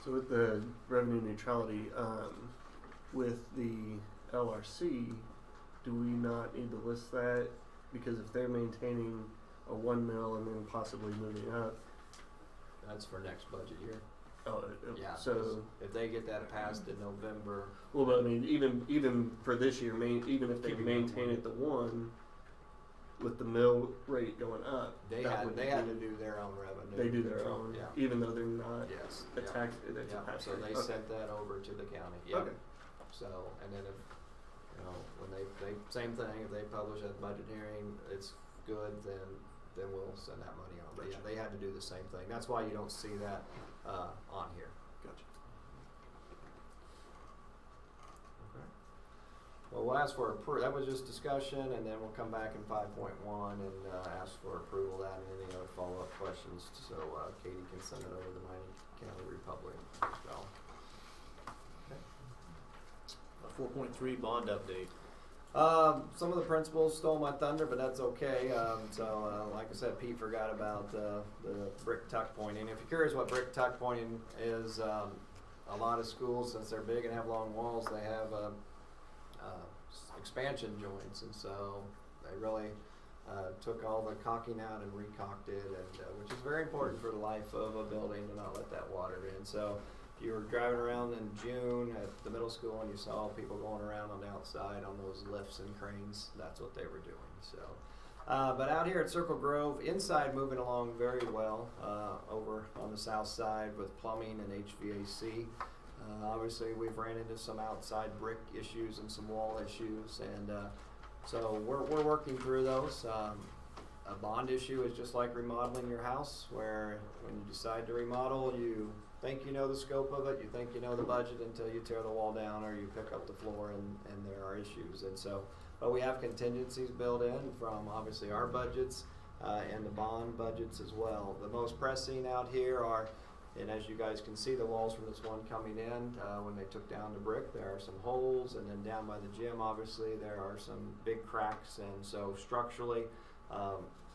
So with the revenue neutrality, with the LRC, do we not need to list that? Because if they're maintaining a 1 mil and then possibly moving up. That's for next budget year. Oh, yeah. So if they get that passed in November. Well, but I mean, even for this year, even if they maintain it to 1, with the mill rate going up, they had to do their own revenue. They do their own, yeah. Even though they're not a tax. Yeah. So they sent that over to the county. Yeah. Okay. So, and then if when they same thing, if they publish a budget hearing, it's good, then we'll send that money on. But yeah, they had to do the same thing. That's why you don't see that on here. Gotcha. Okay. Well, we'll ask for approval. That was just discussion, and then we'll come back in 5.1 and ask for approval of that and any other follow-up questions, so Katie can send it over to the Miami County Republic. So. Okay. 4.3 bond update. Some of the principals stole my thunder, but that's okay. Like I said, Pete forgot about the brick tuck pointing. If you're curious what brick tuck pointing is, a lot of schools, since they're big and have long walls, they have expansion joints, and so they really took all the caulking out and recocked it, and which is very important for the life of a building to not let that water in. So if you were driving around in June at the middle school and you saw people going around on the outside on those lifts and cranes, that's what they were doing. So, but out here at Circle Grove, inside moving along very well, over on the south side with plumbing and HVAC. Obviously, we've ran into some outside brick issues and some wall issues, and so we're working through those. A bond issue is just like remodeling your house, where when you decide to remodel, you think you know the scope of it, you think you know the budget until you tear the wall down or you pick up the floor and there are issues. And so, but we have contingencies built in from obviously our budgets and the bond budgets as well. The most pressing out here are, and as you guys can see, the walls from this one coming in, when they took down the brick, there are some holes, and then down by the gym, obviously, there are some big cracks, and so structurally,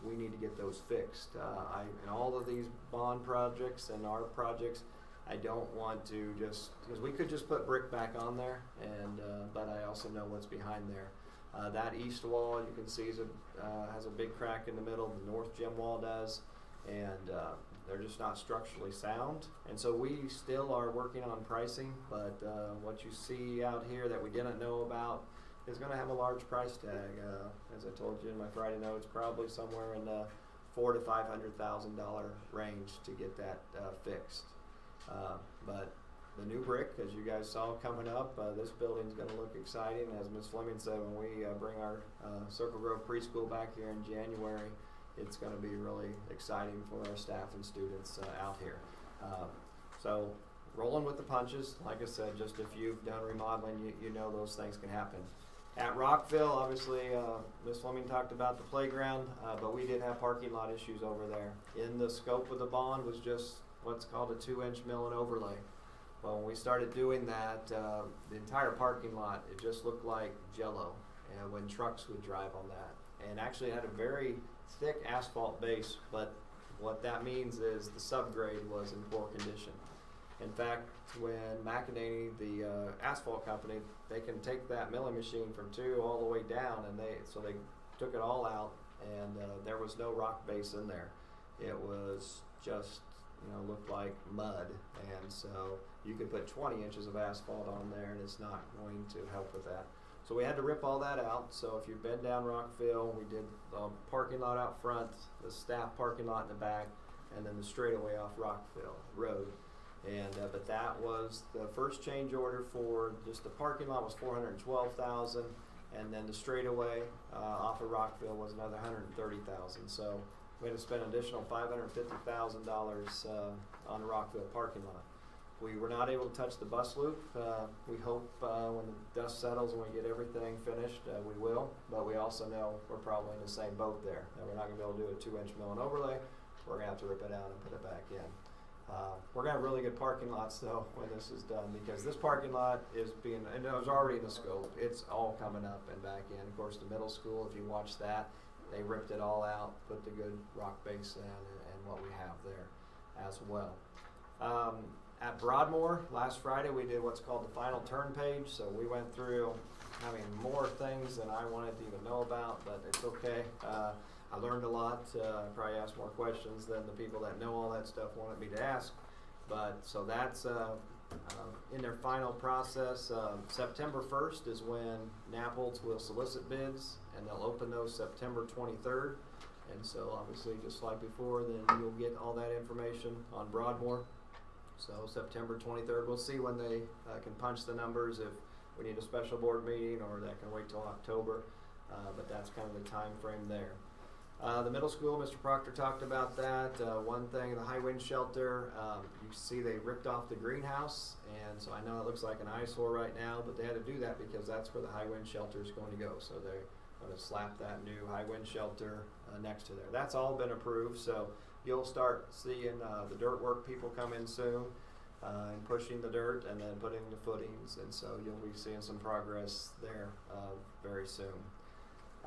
we need to get those fixed. In all of these bond projects and our projects, I don't want to just, because we could just put brick back on there, and but I also know what's behind there. That east wall, you can see, has a big crack in the middle. The north gym wall does, and they're just not structurally sound. And so we still are working on pricing, but what you see out here that we didn't know about is going to have a large price tag. As I told you in my Friday notes, probably somewhere in the $400,000 to $500,000 range to get that fixed. But the new brick, as you guys saw coming up, this building's going to look exciting. As Ms. Fleming said, when we bring our Circle Grove preschool back here in January, it's going to be really exciting for our staff and students out here. So rolling with the punches, like I said, just if you've done remodeling, you know those things can happen. At Rockville, obviously, Ms. Fleming talked about the playground, but we did have parking lot issues over there. In the scope of the bond was just what's called a 2-inch mill and overlay. Well, when we started doing that, the entire parking lot, it just looked like jello, and when trucks would drive on that. And actually it had a very thick asphalt base, but what that means is the subgrade was in poor condition. In fact, when McEnany, the asphalt company, they can take that milling machine from 2 all the way down, and they took it all out, and there was no rock base in there. It was just, looked like mud, and so you could put 20 inches of asphalt on there, and it's not going to help with that. So we had to rip all that out. So if you've been down Rockville, we did the parking lot out front, the staff parking lot in the back, and then the straightaway off Rockville Road. And but that was the first change order for just the parking lot was $412,000, and then the straightaway off of Rockville was another $130,000. So we had to spend an additional $550,000 on the Rockville parking lot. We were not able to touch the bus loop. We hope when the dust settles and we get everything finished, we will. But we also know we're probably in the same boat there. That we're not going to be able to do a 2-inch mill and overlay. We're going to have to rip it out and put it back in. We're going to have really good parking lots though when this is done, because this parking lot is being, and it was already in the scope. It's all coming up and back in. Of course, the middle school, if you watch that, they ripped it all out, put the good rock base in, and what we have there as well. At Broadmoor, last Friday, we did what's called the final turn page. So we went through having more things than I wanted to even know about, but it's okay. I learned a lot. I probably asked more questions than the people that know all that stuff wanted me to ask. But so that's in their final process. September 1st is when Naples will solicit bids, and they'll open those September 23rd. And so obviously, just like before, then you'll get all that information on Broadmoor. So September 23rd, we'll see when they can punch the numbers, if we need a special board meeting or that can wait till October. But that's kind of the time frame there. The middle school, Mr. Proctor talked about that. One thing, the high wind shelter, you see they ripped off the greenhouse, and so I know it looks like an eyesore right now, but they had to do that because that's where the high wind shelter is going to go. So they're going to slap that new high wind shelter next to there. That's all been approved, so you'll start seeing the dirt work people come in soon and pushing the dirt and then putting the footings, and so you'll be seeing some progress there very soon.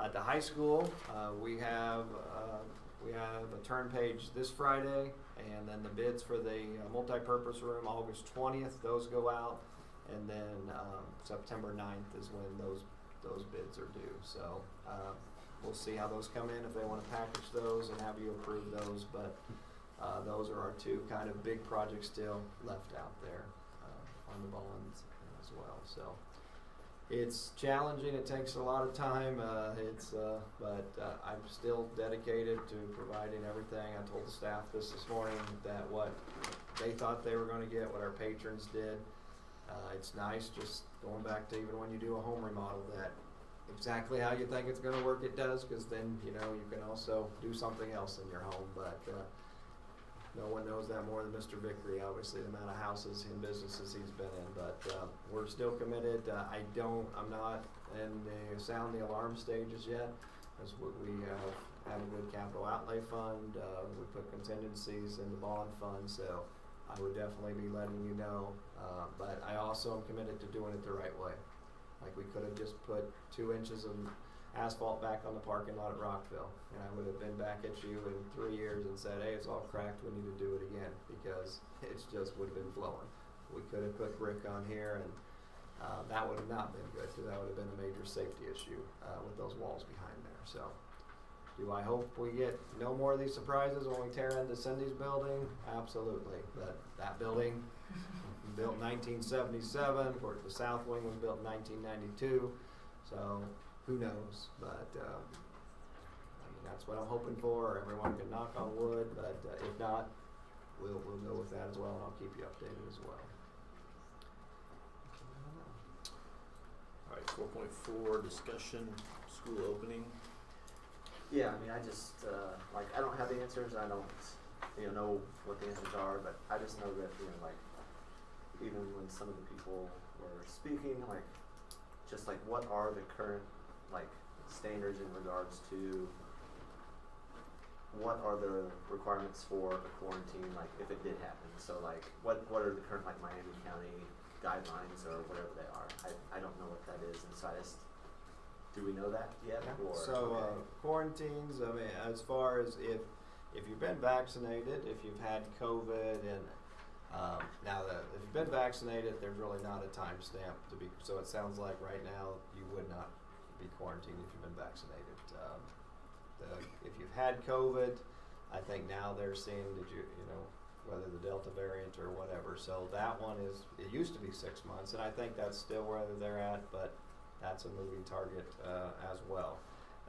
At the high school, we have a turn page this Friday, and then the bids for the multi-purpose room, August 20th, those go out, and then September 9th is when those bids are due. So we'll see how those come in, if they want to package those and have you approve those, but those are our two kind of big projects still left out there on the bonds as well. So it's challenging. It takes a lot of time. But I'm still dedicated to providing everything. I told the staff this morning that what they thought they were going to get, what our patrons did. It's nice just going back to even when you do a home remodel that exactly how you think it's going to work, it does, because then you can also do something else in your home. But no one knows that more than Mr. Vickery, obviously, the amount of houses and businesses he's been in. But we're still committed. I'm not in the sound the alarm stages yet, as we have a good capital outlay fund. We put contingencies in the bond fund, so I would definitely be letting you know. But I also am committed to doing it the right way. Like, we could have just put 2 inches of asphalt back on the parking lot at Rockville, and I would have been back at you in 3 years and said, hey, it's all cracked, we need to do it again, because it just would have been flowing. We could have put brick on here, and that would have not been good, because that would have been a major safety issue with those walls behind there. So do I hope we get no more of these surprises when we tear into Cindy's building? Absolutely. But that building, built in 1977, of course the south wing was built in 1992, so who knows, but that's what I'm hoping for. Everyone can knock on wood, but if not, we'll go with that as well, and I'll keep you updated as well. All right, 4.4 discussion school opening. Yeah, I mean, I just I don't have the answers. I don't know what the answers are, but I just know that even when some of the people were speaking, just what are the current standards in regards to what are the requirements for a quarantine, if it did happen. So what are the current Miami County guidelines or whatever they are. I don't know what that is, and so do we know that yet? Or, so quarantines, I mean, as far as if you've been vaccinated, if you've had COVID, and if you've been vaccinated, there's really not a time stamp to be. So it sounds like right now you would not be quarantined if you've been vaccinated. If you've had COVID, I think now they're seeing whether the Delta variant or whatever. So that one it used to be 6 months, and I think that's still where they're at, but that's a moving target as well.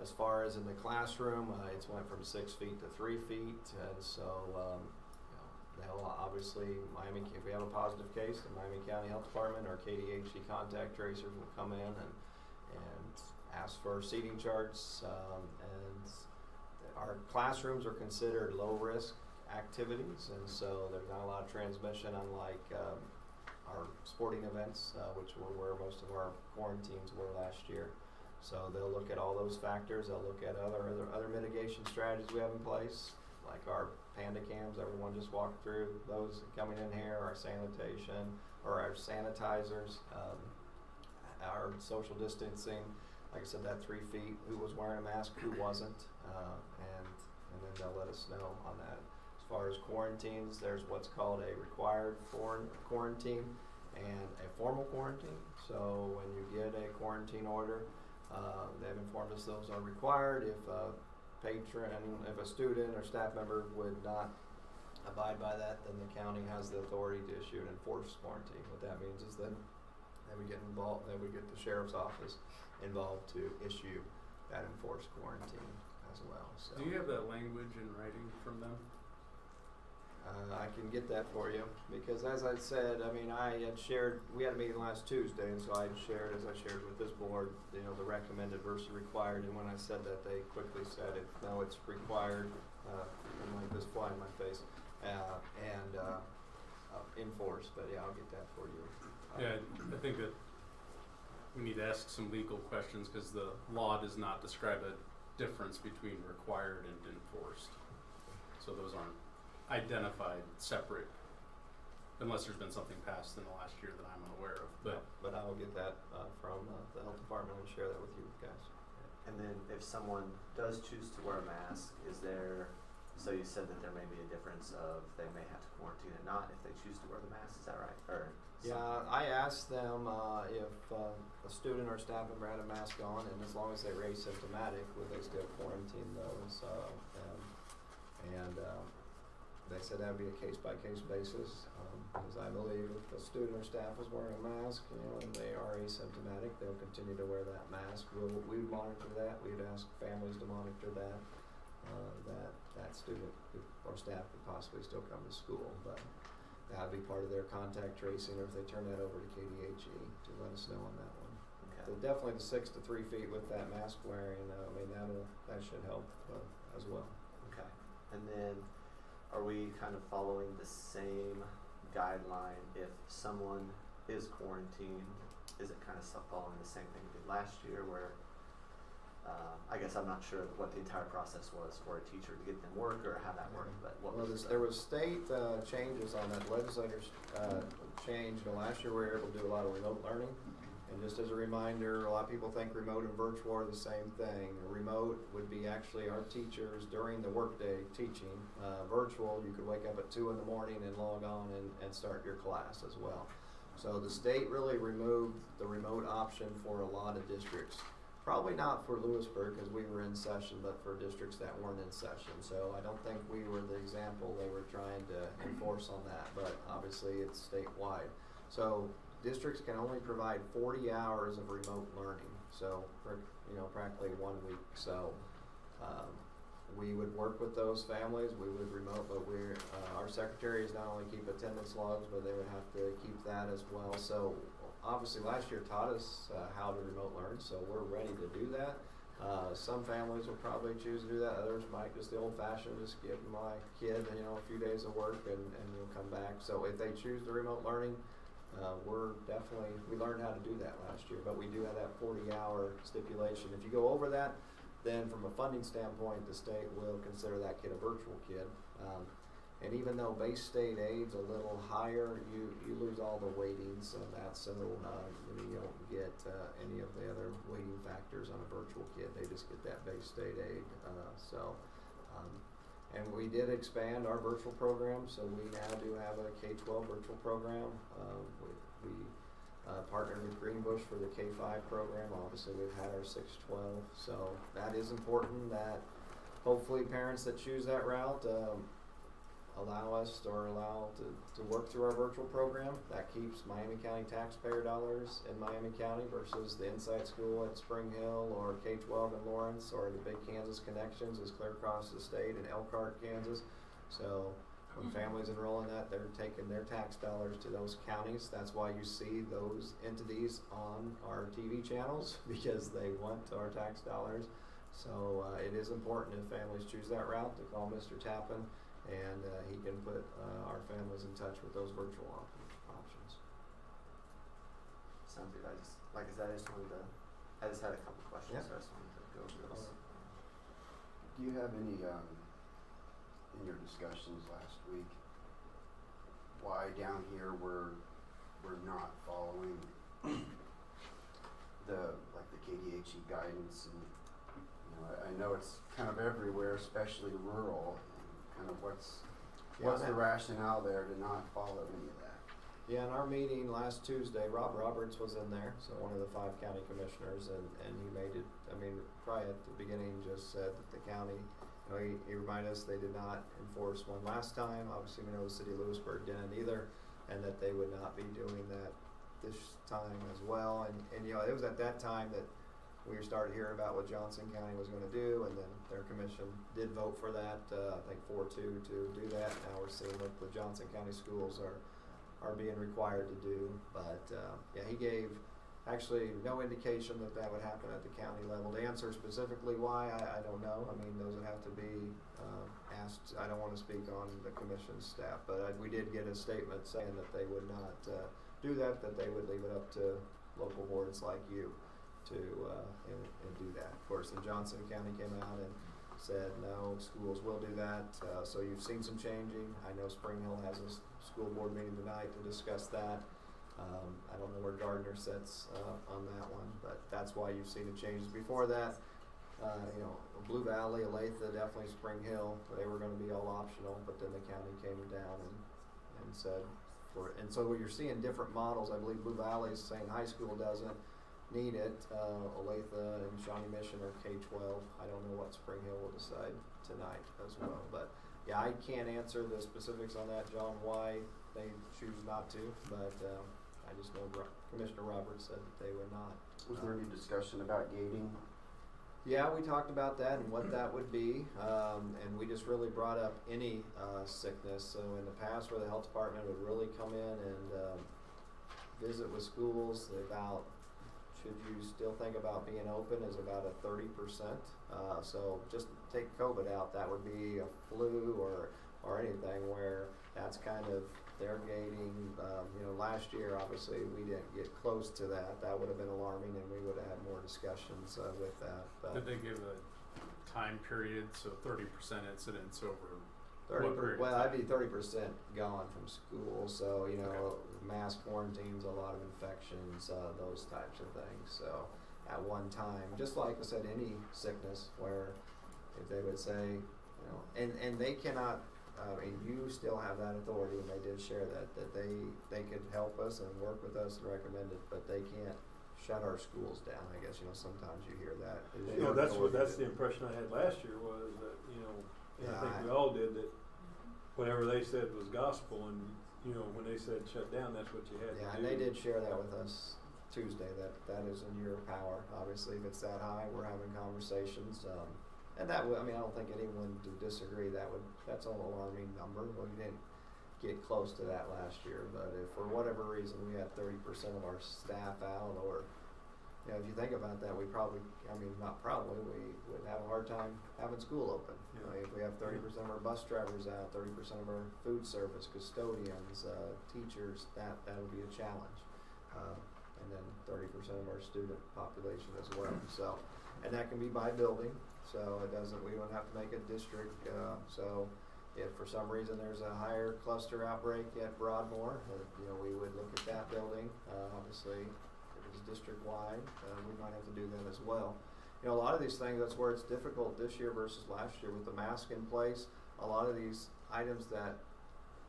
As far as in the classroom, it's went from 6 feet to 3 feet, and so they'll obviously, if we have a positive case, the Miami County Health Department or KDHE contact tracers will come in and ask for seating charts, and our classrooms are considered low risk activities, and so there's not a lot of transmission, unlike our sporting events, which were where most of our quarantines were last year. So they'll look at all those factors. They'll look at other mitigation strategies we have in place, like our panda cams. Everyone just walked through those coming in here, our sanitation or our sanitizers, our social distancing. Like I said, that 3 feet, who was wearing a mask, who wasn't, and then they'll let us know on that. As far as quarantines, there's what's called a required quarantine and a formal quarantine. So when you get a quarantine order, they've informed us those are required. If a student or staff member would not abide by that, then the county has the authority to issue an enforced quarantine. What that means is then we get involved, then we get the sheriff's office involved to issue that enforced quarantine as well. So do you have that language in writing from them? I can get that for you, because as I said, I mean, we had a meeting last Tuesday, and so I shared with this board, the recommended versus required, and when I said that, they quickly said no, it's required, and like this fly in my face, and enforced, but yeah, I'll get that for you. Yeah, I think that we need to ask some legal questions, because the law does not describe a difference between required and enforced. So those aren't identified separate, unless there's been something passed in the last year that I'm unaware of. But I will get that from the health department and share that with you guys. And then if someone does choose to wear a mask, is there, so you said that there may be a difference of they may have to quarantine and not if they choose to wear the mask, is that right? Or Yeah, I asked them if a student or staff member had a mask on, and as long as they were asymptomatic, would they still quarantine those? They said that would be a case-by-case basis, because I believe if a student or staff was wearing a mask, and they are asymptomatic, they'll continue to wear that mask. We would monitor that. We'd ask families to monitor that. That student or staff could possibly still come to school, but that'd be part of their contact tracing, or if they turn that over to KDHE to let us know on that one. Okay. So definitely the 6 to 3 feet with that mask wearing. That should help as well. Okay. And then, are we kind of following the same guideline if someone is quarantined? Is it kind of following the same thing we did last year where, I guess I'm not sure what the entire process was for a teacher to get them work or how that worked, but what was there was state changes on that. Legislators changed. Last year we were able to do a lot of remote learning. And just as a reminder, a lot of people think remote and virtual are the same thing. Remote would be actually our teachers during the workday teaching. Virtual, you could wake up at 2 in the morning and log on and start your class as well. So the state really removed the remote option for a lot of districts. Probably not for Louisburg because we were in session, but for districts that weren't in session. So I don't think we were the example they were trying to enforce on that, but obviously it's statewide. So districts can only provide 40 hours of remote learning, so practically 1 week. So we would work with those families. We would remote, but our secretaries not only keep attendance logs, but they would have to keep that as well. So obviously last year taught us how to remote learn, so we're ready to do that. Some families will probably choose to do that. Others might just the old-fashioned, just give my kid a few days of work and we'll come back. So if they choose the remote learning, we learned how to do that last year, but we do have that 40-hour stipulation. If you go over that, then from a funding standpoint, the state will consider that kid a virtual kid. And even though base state aid's a little higher, you lose all the weightings of that, so you don't get any of the other weighting factors on a virtual kid. They just get that base state aid. And we did expand our virtual program, so we now do have a K-12 virtual program. We partnered with Greenbush for the K-5 program. Obviously, we've had our 6-12, so that is important that hopefully parents that choose that route allow to work through our virtual program. That keeps Miami County taxpayer dollars in Miami County versus the Inside School at Spring Hill or K-12 in Lawrence, or the big Kansas Connections is clear across the state in Elkhart, Kansas. So when families enroll in that, they're taking their tax dollars to those counties. That's why you see those entities on our TV channels, because they want our tax dollars. So it is important if families choose that route to call Mr. Tappan, and he can put our families in touch with those virtual options. Sounds good. I just had a couple questions, so I just wanted to go over those. Do you have any, in your discussions last week, why down here we're not following the KDHE guidance? And I know it's kind of everywhere, especially rural. Kind of what's the rationale there to not follow any of that? Yeah, in our meeting last Tuesday, Rob Roberts was in there, so one of the 5 county commissioners, and he made it, probably at the beginning just said that the county, he reminded us they did not enforce one last time. Obviously, we know the city of Louisburg didn't either, and that they would not be doing that this time as well. And it was at that time that we started hearing about what Johnson County was going to do, and then their commission did vote for that, I think 4-2 to do that. Now we're seeing what the Johnson County schools are being required to do. But he gave actually no indication that would happen at the county level. To answer specifically why, I don't know. Those would have to be asked. I don't want to speak on the commission's staff, but we did get a statement saying that they would not do that they would leave it up to local boards like you to and do that. Of course, the Johnson County came out and said no, schools will do that. So you've seen some changing. I know Spring Hill has a school board meeting tonight to discuss that. I don't know where Gardner sits on that one, but that's why you've seen the changes. Before that, You know, Blue Valley, Olathe, definitely Spring Hill, they were gonna be all optional, but then the county came down and said and so you're seeing different models. I believe Blue Valley is saying high school doesn't need it. Olathe and Shawnee Mission are K-12. I don't know what Spring Hill will decide tonight as well, but yeah, I can't answer the specifics on that, John, why they choose not to, but I just know Commissioner Roberts said that they would not. Was there any discussion about gating? Yeah, we talked about that and what that would be, and we just really brought up any sickness. So in the past, where the health department would really come in and visit with schools, about should you still think about being open is about a 30%. So just take COVID out, that would be a flu or anything where that's kind of their gating. You know, last year obviously we didn't get close to that. That would have been alarming, and we would have had more discussions with that. But Did they give a time period? So 30% incidence over 30 what period of well, time? that'd be 30% gone from school. So you know, mass quarantines, a lot of infections, those types of things. So at one time, just like I said, any sickness, where if they would say, you know, and they cannot. And you still have that authority, and they did share that they could help us and work with us and recommend it, but they can't shut our schools down. I guess, you know, sometimes you hear that. You know, that's the impression I had last year was that, you know, and I think we all did, that whatever they said was gospel, and you know, when they said shut down, that's what you had to do. Yeah, and they did share that with us Tuesday. That is in your power. Obviously, if it's that high, we're having conversations. And that would, I mean, I don't think anyone would disagree. That's an alarming number. We didn't get close to that last year, but if for whatever reason we had 30% of our staff out, or, you know, if you think about that, we would have a hard time having school open. Yeah. You know, if we have 30% of our bus drivers out, 30% of our food service, custodians, teachers, that would be a challenge. And then 30% of our student population as well. So, and that can be by building. So we wouldn't have to make a district. So if for some reason there's a higher cluster outbreak at Broadmoor, you know, we would look at that building. Obviously, if it's district-wide, we might have to do that as well. You know, a lot of these things, that's where it's difficult this year versus last year with the mask in place. A lot of these items that,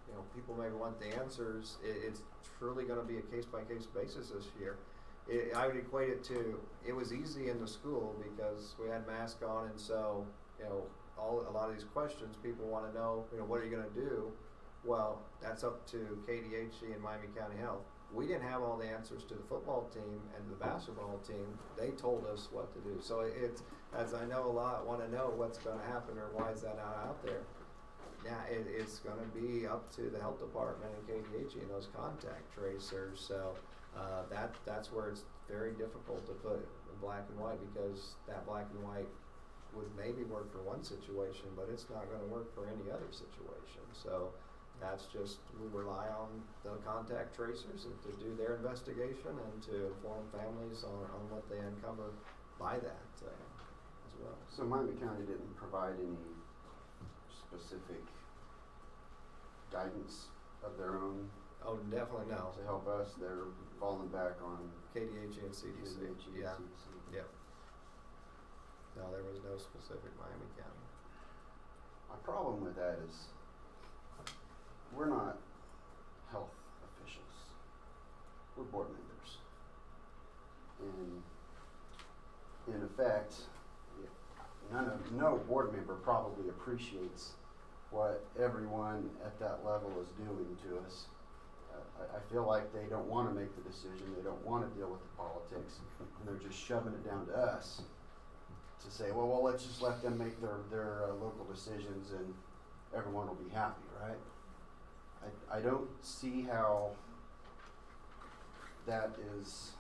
you know, people maybe want the answers, it's truly going to be a case-by-case basis this year. I would equate it to, it was easy in the school because we had masks on, and so, you know, a lot of these questions people want to know, you know, what are you going to do? Well, that's up to KDHE and Miami County Health. We didn't have all the answers to the football team and the basketball team. They told us what to do. So it's, as I know, a lot want to know what's going to happen or why is that not out there. Now it's going to be up to the health department and KDHE and those contact tracers. So that's where it's very difficult to put black and white, because that black and white would maybe work for one situation, but it's not going to work for any other situation. So that's just, we rely on the contact tracers and to do their investigation and to inform families on what they uncover by that as well. So Miami County didn't provide any specific guidance of their own? Oh, definitely no. To help us, they're falling back on KDHE and CDC. KDHE Yeah. and CDC. Yep. No, there was no specific Miami County. My problem with that is we're not health officials. We're board members. And in effect, no board member probably appreciates what everyone at that level is doing to us. I feel like they don't want to make the decision, they don't want to deal with the politics, and they're just shoving it down to us to say, well, let's just let them make their local decisions and everyone will be happy, right? I don't see how that is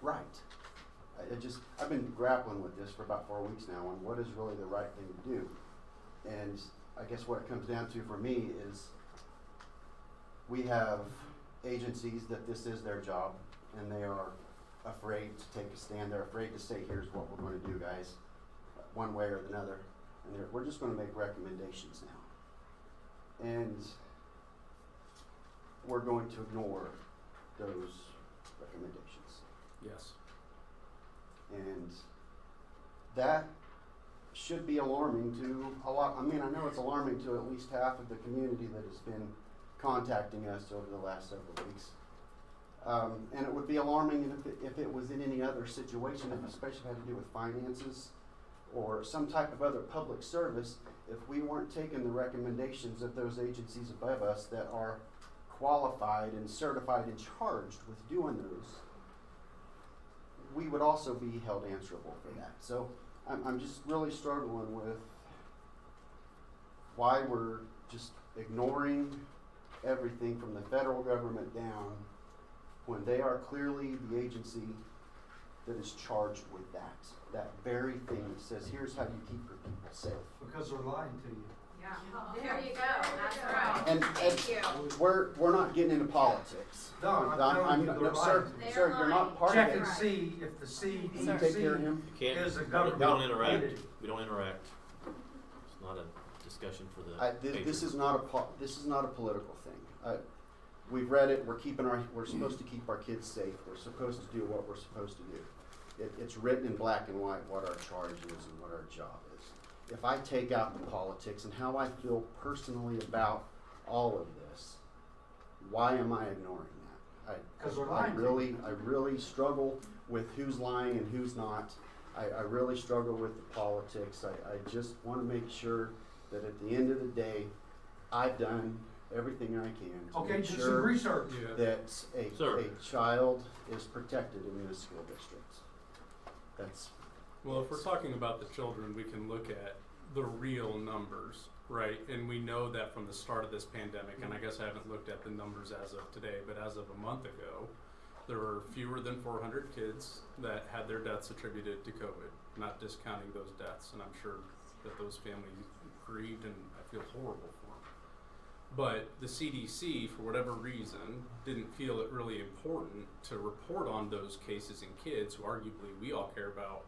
right. I've been grappling with this for about 4 weeks now on what is really the right thing to do. And I guess what it comes down to for me is we have agencies that this is their job and they are afraid to take a stand. They're afraid to say, here's what we're going to do, guys, one way or another. And we're just going to make recommendations now. And we're going to ignore those recommendations. Yes. And that should be alarming to a lot. I mean, I know it's alarming to at least half of the community that has been contacting us over the last several weeks. And it would be alarming if it was in any other situation, if especially had to do with finances or some type of other public service, if we weren't taking the recommendations of those agencies above us that are qualified and certified and charged with doing those, we would also be held answerable for that. So I'm just really struggling with why we're just ignoring everything from the federal government down when they are clearly the agency that is charged with that very thing that says, here's how you keep your people safe. Because they're lying to you. Yeah. There you go. That's right. And Thank you. we're not getting into politics. No, I'm telling you, they're sir, lying. sir, you're not part Check of it. and see if the CDC Can you take care of him? You can't, is a we government. don't interact, entity. we don't interact. It's not a discussion for the This patrons. is not a political thing. We've read it. We're supposed to keep our kids safe. We're supposed to do what we're supposed to do. It's written in black and white what our charge is and what our job is. If I take out the politics and how I feel personally about all of this, why am I ignoring that? 'Cause they're lying to you. I really struggle with who's lying and who's not. I really struggle with the politics. I just want to make sure that at the end of the day, I've done everything I can to Okay, make do some sure research. that Sir. a child is protected in this school district. That's Well, if we're talking about the children, we can look at the real numbers, right? And we know that from the start of this pandemic, and I guess I haven't looked at the numbers as of today, but as of a month ago, there were fewer than 400 kids that had their deaths attributed to COVID, not discounting those deaths. And I'm sure that those families grieved, and I feel horrible for them. But the CDC, for whatever reason, didn't feel it really important to report on those cases in kids who arguably we all care about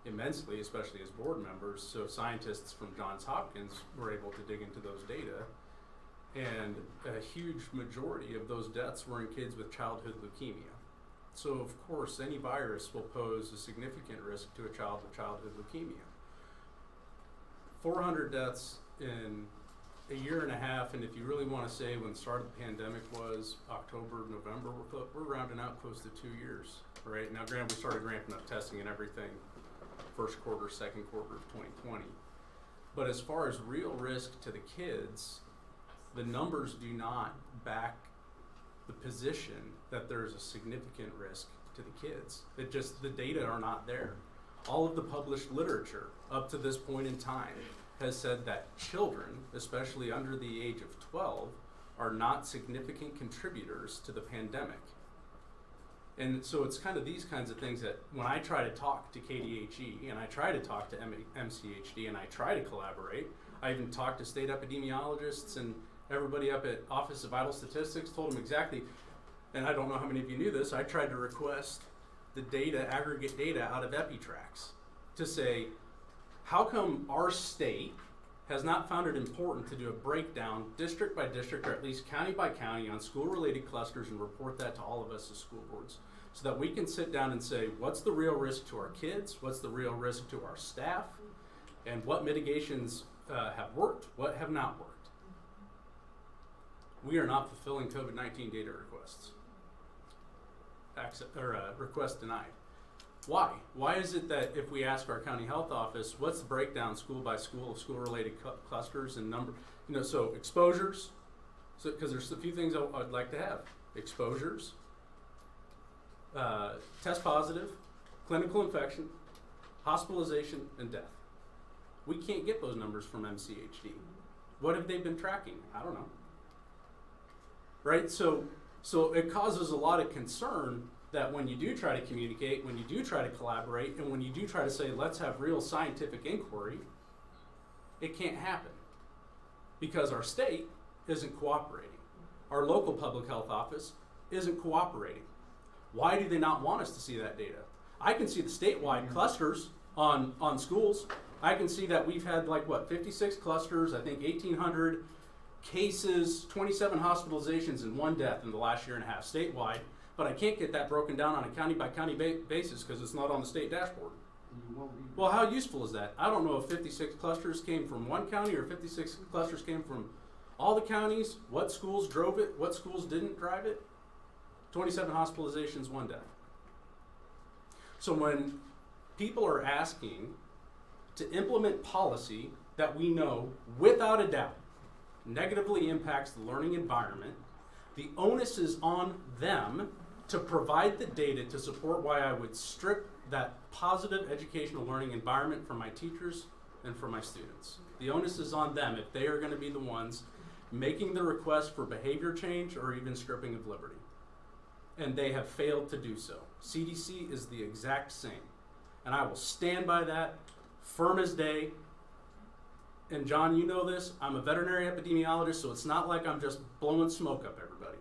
immensely, especially as board members. So scientists from Johns Hopkins were able to dig into those data, and a huge majority of those deaths were in kids with childhood leukemia. So of course, any virus will pose a significant risk to a child with childhood leukemia. 400 deaths in a year and a half, and if you really want to say when the start of the pandemic was October, November, we're rounding out close to 2 years, right? Now granted, we started ramping up testing and everything first quarter, second quarter of 2020. But as far as real risk to the kids, the numbers do not back the position that there's a significant risk to the kids. It just, the data are not there. All of the published literature up to this point in time has said that children, especially under the age of 12, are not significant contributors to the pandemic. And so it's kind of these kinds of things that when I try to talk to KDHE and I try to talk to MCHD and I try to collaborate, I even talked to state epidemiologists and everybody up at Office of Vital Statistics, told them exactly, and I don't know how many of you knew this, I tried to request the data, aggregate data out of EpiTrax to say, how come our state has not found it important to do a breakdown district by district or at least county by county on school-related clusters and report that to all of us as school boards so that we can sit down and say, what's the real risk to our kids, what's the real risk to our staff, and what mitigations have worked, what have not worked. We are not fulfilling COVID-19 data requests. Requests denied. Why? Why is it that if we ask our county health office, what's the breakdown school by school of school-related clusters and number, so exposures, so because there's a few things I'd like to have. Exposures, test positive, clinical infection, hospitalization, and death. We can't get those numbers from MCHD. What have they been tracking? I don't know. Right? So it causes a lot of concern that when you do try to communicate, when you do try to collaborate, and when you do try to say, let's have real scientific inquiry, it can't happen because our state isn't cooperating. Our local public health office isn't cooperating. Why do they not want us to see that data? I can see the statewide clusters on schools. I can see that we've had 56 clusters, I think 1,800 cases, 27 hospitalizations, and 1 death in the last year and a half statewide. But I can't get that broken down on a county by county basis because it's not on the state dashboard. You won't be. Well, how useful is that? I don't know if 56 clusters came from one county or 56 clusters came from all the counties, what schools drove it, what schools didn't drive it. 27 hospitalizations, 1 death. So when people are asking to implement policy that we know without a doubt negatively impacts the learning environment, the onus is on them to provide the data to support why I would strip that positive educational learning environment from my teachers and from my students. The onus is on them if they are going to be the ones making the request for behavior change or even stripping of liberty. And they have failed to do so. CDC is the exact same. And I will stand by that firm as day. And John, you know this, I'm a veterinary epidemiologist, so it's not like I'm just blowing smoke up everybody.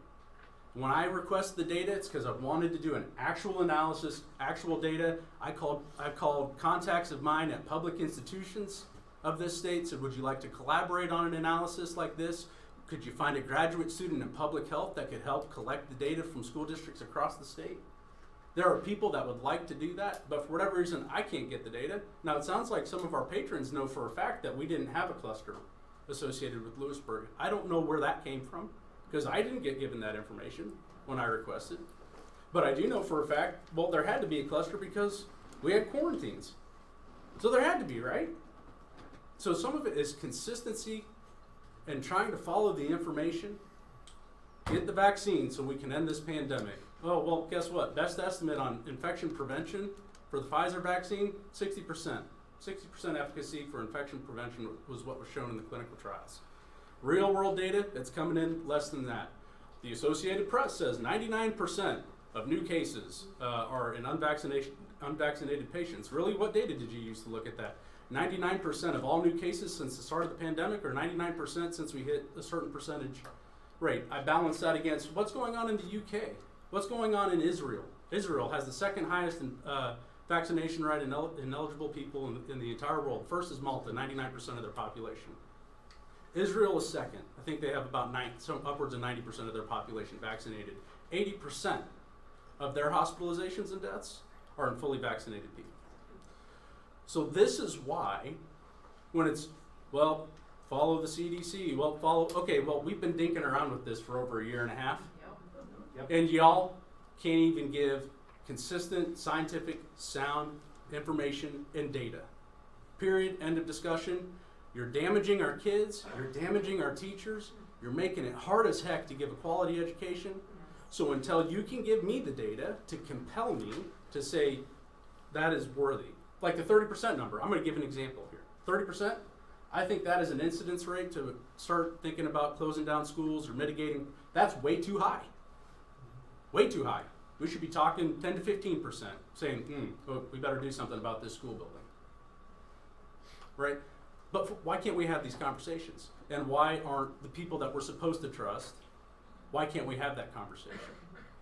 When I request the data, it's because I wanted to do an actual analysis, actual data. I called contacts of mine at public institutions of this state, said, would you like to collaborate on an analysis like this? Could you find a graduate student in public health that could help collect the data from school districts across the state? There are people that would like to do that, but for whatever reason, I can't get the data. Now, it sounds like some of our patrons know for a fact that we didn't have a cluster associated with Louisburg. I don't know where that came from, because I didn't get given that information when I requested. But I do know for a fact, well, there had to be a cluster because we had quarantines. So there had to be, right? So some of it is consistency and trying to follow the information. Get the vaccine so we can end this pandemic. Oh, well, guess what? Best estimate on infection prevention for the Pfizer vaccine, 60%. 60% efficacy for infection prevention was what was shown in the clinical trials. Real world data, it's coming in less than that. The Associated Press says 99% of new cases are in unvaccinated patients. Really, what data did you use to look at that? 99% of all new cases since the start of the pandemic, or 99% since we hit a certain percentage rate. I balance that against what's going on in the UK, what's going on in Israel. Israel has the second highest vaccination rate in eligible people in the entire world. First is Malta, 99% of their population. Israel is second. I think they have about upwards of 90% of their population vaccinated. 80% of their hospitalizations and deaths are in fully vaccinated people. So this is why, when it's, well, follow the CDC, well, we've been dinking around with this for over a year and a half. Yep. And y'all can't even give consistent, scientific, sound information and data. Period, end of discussion. You're damaging our kids, you're damaging our teachers, you're making it hard as heck to give a quality education. So until you can give me the data to compel me to say that is worthy, like the 30% number, I'm going to give an example here. 30%, I think that is an incidence rate to start thinking about closing down schools or mitigating. That's way too high. Way too high. We should be talking 10 to 15%, saying, we better do something about this school building. Right? But why can't we have these conversations? And why aren't the people that we're supposed to trust, why can't we have that conversation?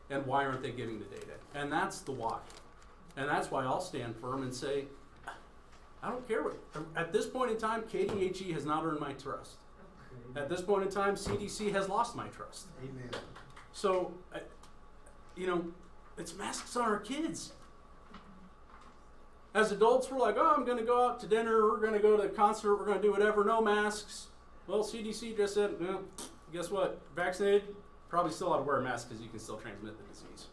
And why aren't they giving the data? And that's the why. And that's why I'll stand firm and say, I don't care what, at this point in time, KDHE has not earned my trust. At this point in time, CDC has lost my trust. Amen. So, it's masks on our kids. As adults, we're like, I'm going to go out to dinner, we're going to go to a concert, we're going to do whatever, no masks. Well, CDC just said, guess what? Vaccinated, probably still ought to wear a mask because you can still transmit the disease.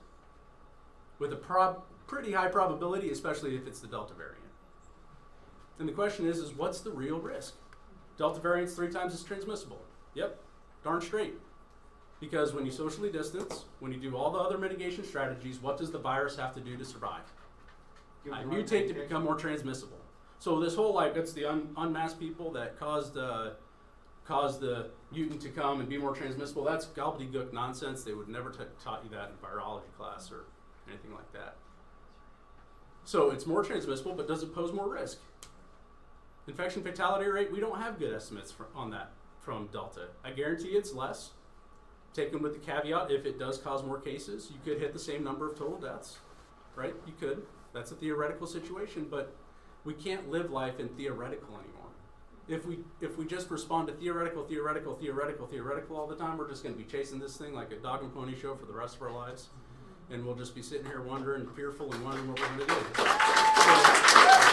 With a pretty high probability, especially if it's the Delta variant. And the question is what's the real risk? Delta variant's 3 times as transmissible. Yep, darn straight. Because when you socially distance, when you do all the other mitigation strategies, what does the virus have to do to survive? I mutate to become more transmissible. So this whole it's the unmasked people that caused the mutant to come and be more transmissible, that's gobbledygook nonsense. They would never taught you that in virology class or anything like that. So it's more transmissible, but does it pose more risk? Infection fatality rate, we don't have good estimates on that from Delta. I guarantee it's less. Taken with the caveat, if it does cause more cases, you could hit the same number of total deaths, right? You could. That's a theoretical situation, but we can't live life in theoretical anymore. If we just respond to theoretical all the time, we're just going to be chasing this thing like a dog and pony show for the rest of our lives, and we'll just be sitting here wondering, fearful, and wondering what we're going to do. So,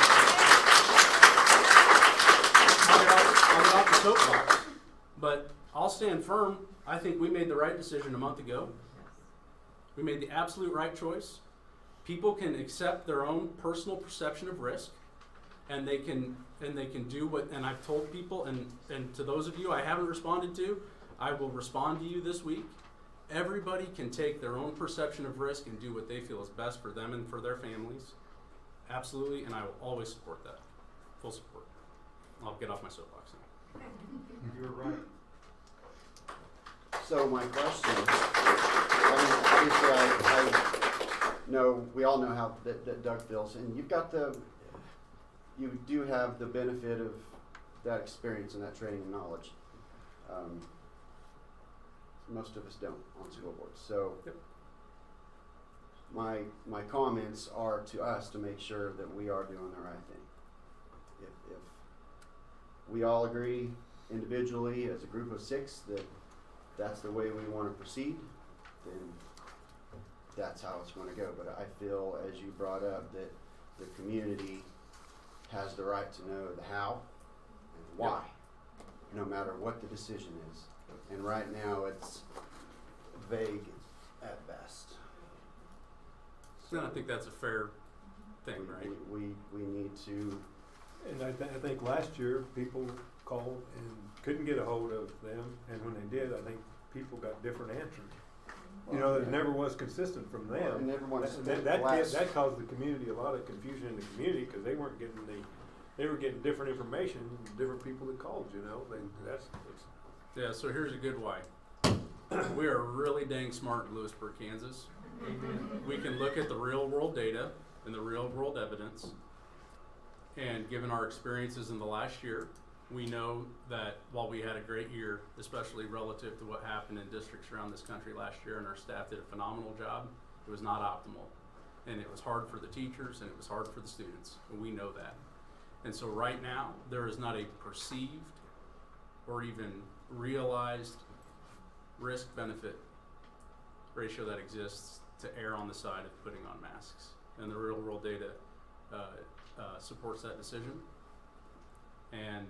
stand firm. I think we made the right decision a month ago. We made the absolute right choice. People can accept their own personal perception of risk, and they can do what, and I've told people, and to those of you I haven't responded to, I will respond to you this week. Everybody can take their own perception of risk and do what they feel is best for them and for their families. Absolutely, and I will always support that. Full support. I'll get off my soapbox now. You're right. So my question, I mean, obviously I know, we all know how that Doug feels, and you do have the benefit of that experience and that training and knowledge. Most of us don't on school boards. So yep. my comments are to us to make sure that we are doing the right thing. If we all agree individually as a group of 6 that that's the way we want to proceed, then that's how it's going to go. But I feel, as you brought up, that the community has the right to know the how and why, no matter what the decision is. And right now it's vague at best. And I think that's a fair thing, right? We need to. And I think last year people called and couldn't get a hold of them, and when they did, I think people got different answers. You know, it never was consistent from them. Well, and everyone's That caused the community a lot of confusion in the community because they weren't getting they were getting different information from different people that called. You know, Yeah. So here's a good why. We are really dang smart in Louisburg, Kansas. We can look at the real world data and the real world evidence, and given our experiences in the last year, we know that while we had a great year, especially relative to what happened in districts around this country last year, and our staff did a phenomenal job, it was not optimal. And it was hard for the teachers, and it was hard for the students, and we know that. And so right now, there is not a perceived or even realized risk-benefit ratio that exists to err on the side of putting on masks. And the real-world data supports that decision. And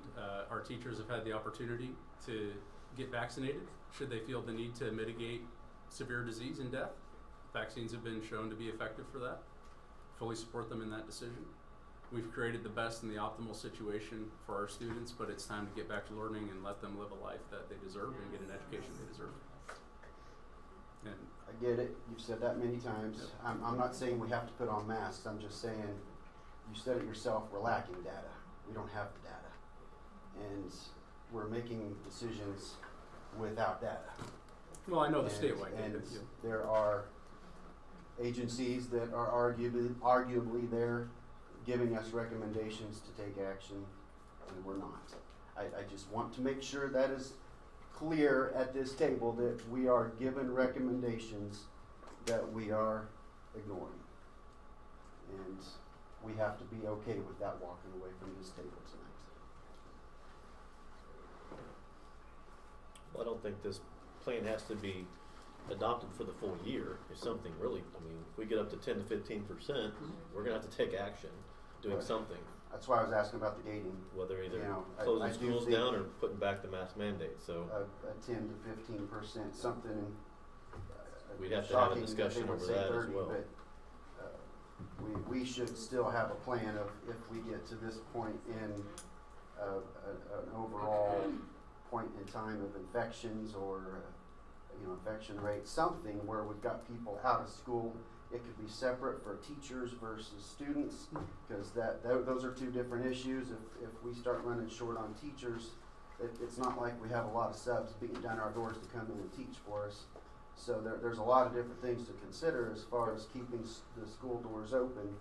our teachers have had the opportunity to get vaccinated should they feel the need to mitigate severe disease and death. Vaccines have been shown to be effective for that. Fully support them in that decision. We've created the best and the optimal situation for our students, but it's time to get back to learning and let them live a life that they deserve and get an education they deserve. And I get it. You've said that many times. Yep. I'm not saying we have to put on masks. I'm just saying, you said it yourself, we're lacking data. We don't have the data. And we're making decisions without data. Well, I know the statewide data. And there are agencies that are arguably there giving us recommendations to take action, and we're not. I just want to make sure that is clear at this table, that we are given recommendations that we are ignoring. And we have to be okay with that walking away from this table tonight. Well, I don't think this plan has to be adopted for the full year. If something really, I mean, if we get up to 10 to 15%, we're gonna have to take action, doing Right. something. That's why I was asking about the gating. Whether either You know, closing I do schools think down or putting back the mask mandate, so. A 10 to 15%, something. We'd have to have a shocking discussion they would over say that as 30, well. But we should still have a plan of, if we get to this point in an overall point in time of infections or infection rate, something where we've got people out of school. It could be separate for teachers versus students, because those are two different issues. If we start running short on teachers, it's not like we have a lot of subs beating down our doors to come in and teach for us. So there's a lot of different things to consider as far as keeping the school doors open,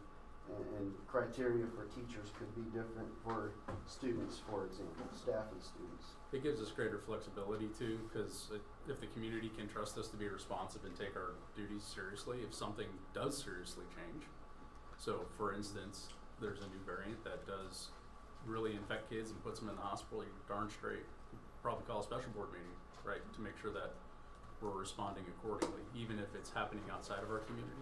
and criteria for teachers could be different for students, for example, staff and students. it gives us greater flexibility too, because if the community can trust us to be responsive and take our duties seriously, if something does seriously change. So for instance, there's a new variant that does really infect kids and puts them in the hospital, you're darn straight, probably call a special board meeting, right, to make sure that we're responding accordingly, even if it's happening outside of our community.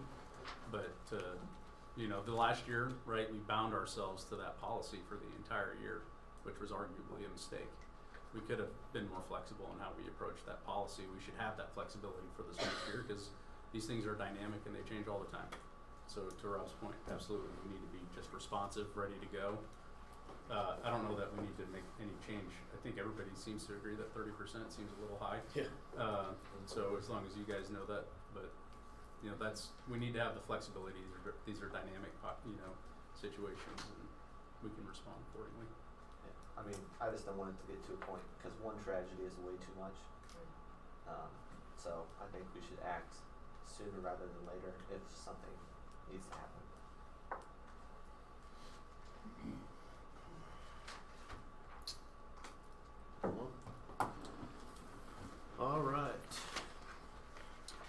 But the last year, right, we bound ourselves to that policy for the entire year, which was arguably a mistake. we could have been more flexible in how we approach that policy. We should have that flexibility for this next year, because these things are dynamic and they change all the time. So to Rob's point, absolutely, we need to be just responsive, ready to go. I don't know that we need to make any change. I think everybody seems to agree that 30% seems a little high. Yeah. So as long as you guys know that, but you know, we need to have the flexibility. These are dynamic, situations, and we can respond accordingly. I mean, I just don't want it to get to a point, because one tragedy is way too much. So I think we should act sooner rather than later if something needs to happen. All right.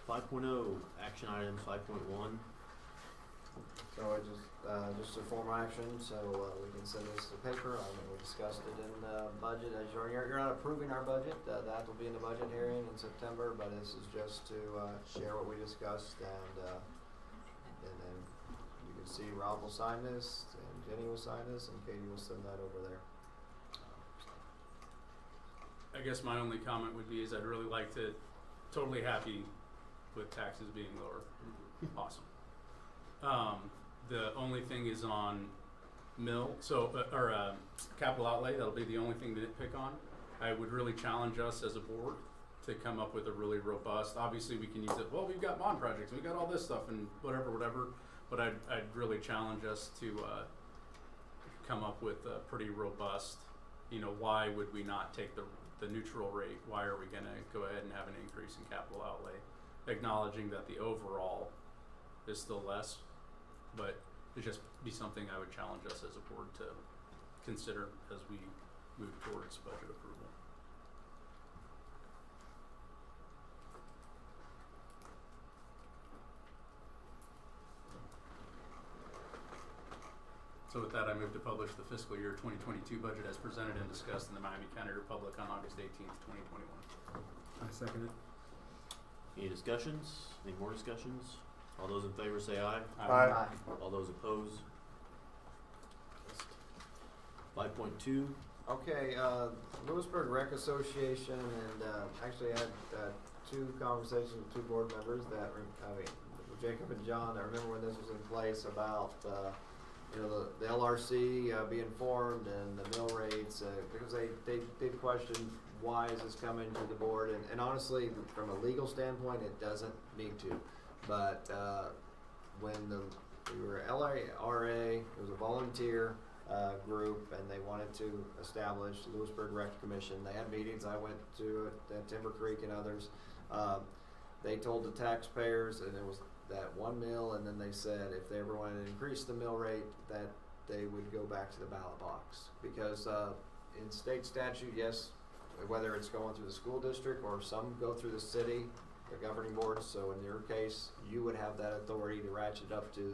5.0 action items. 5.1. So I just a formal action, so we can send this to paper. I know we discussed it in budget. As you're not approving our budget, that will be in the budget hearing in September. But this is just to share what we discussed, and then you can see Rob will sign this, and Jenny will sign this, and Katie will send that over there. I guess my only comment would be is I'd really like to, totally happy with taxes being lower. Awesome. The only thing is on capital outlay. That'll be the only thing to nitpick on. I would really challenge us as a board to come up with a really robust, obviously we can use it, well, we've got bond projects, we've got all this stuff and whatever, but I'd really challenge us to come up with a pretty robust, why would we not take the neutral rate? Why are we gonna go ahead and have an increase in capital outlay? Acknowledging that the overall is still less, but it'd just be something I would challenge us as a board to consider as we move towards budget approval. So with that, I move to publish the fiscal year 2022 budget as presented and discussed in the Miami County Republic on August 18th, 2021. I second it. Any discussions? Any more discussions? All those in favor say aye. Aye. All those opposed? 5.2. Okay, Louisburg Rec Association, and actually I had two conversations with two board members Jacob and John, I remember when this was in place about the LRC being formed and the mill rates, because they did question why is this coming to the board, and honestly, from a legal standpoint, it doesn't need to. But when we were LRA, it was a volunteer group, and they wanted to establish the Louisburg Rec Commission. They had meetings. I went to it at Timber Creek and others. They told the taxpayers, and it was that one mill, and then they said if they ever wanted to increase the mill rate, that they would go back to the ballot box. Because in state statute, yes, whether it's going through the school district or some go through the city, the governing board, so in your case, you would have that authority to ratchet up to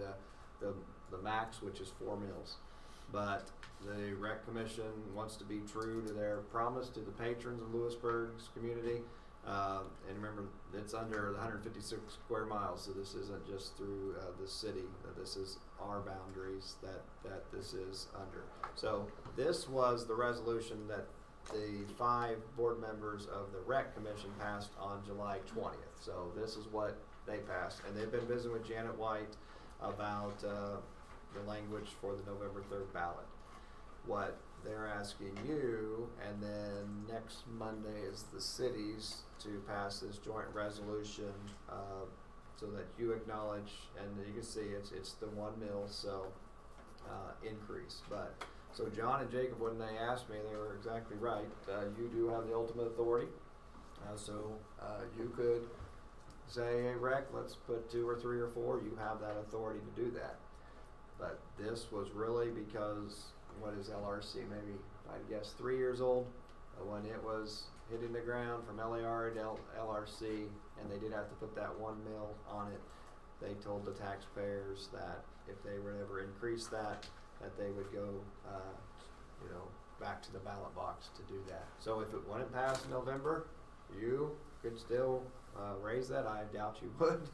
the max, which is 4 mills. But the Rec Commission wants to be true to their promise to the patrons of Louisburg's community. And remember, it's under the 156 square miles, so this isn't just through the city. This is our boundaries that this is under. So this was the resolution that the 5 board members of the Rec Commission passed on July 20th. So this is what they passed, and they've been visiting with Janet White about the language for the November 3rd ballot. What they're asking you, and then next Monday is the cities to pass this joint resolution so that you acknowledge, and you can see it's the 1 mil, so increase. But so John and Jacob, when they asked me, they were exactly right. You do have the ultimate authority, so you could say, hey, Rec, let's put 2 or 3 or 4. You have that authority to do that. But this was really because, what is LRC, maybe, I'd guess 3 years old, when it was hitting the ground from LAR to LRC, and they did have to put that 1 mil on it. They told the taxpayers that if they would ever increase that they would go, back to the ballot box to do that. So if it wouldn't pass in November, you could still raise that. I doubt you would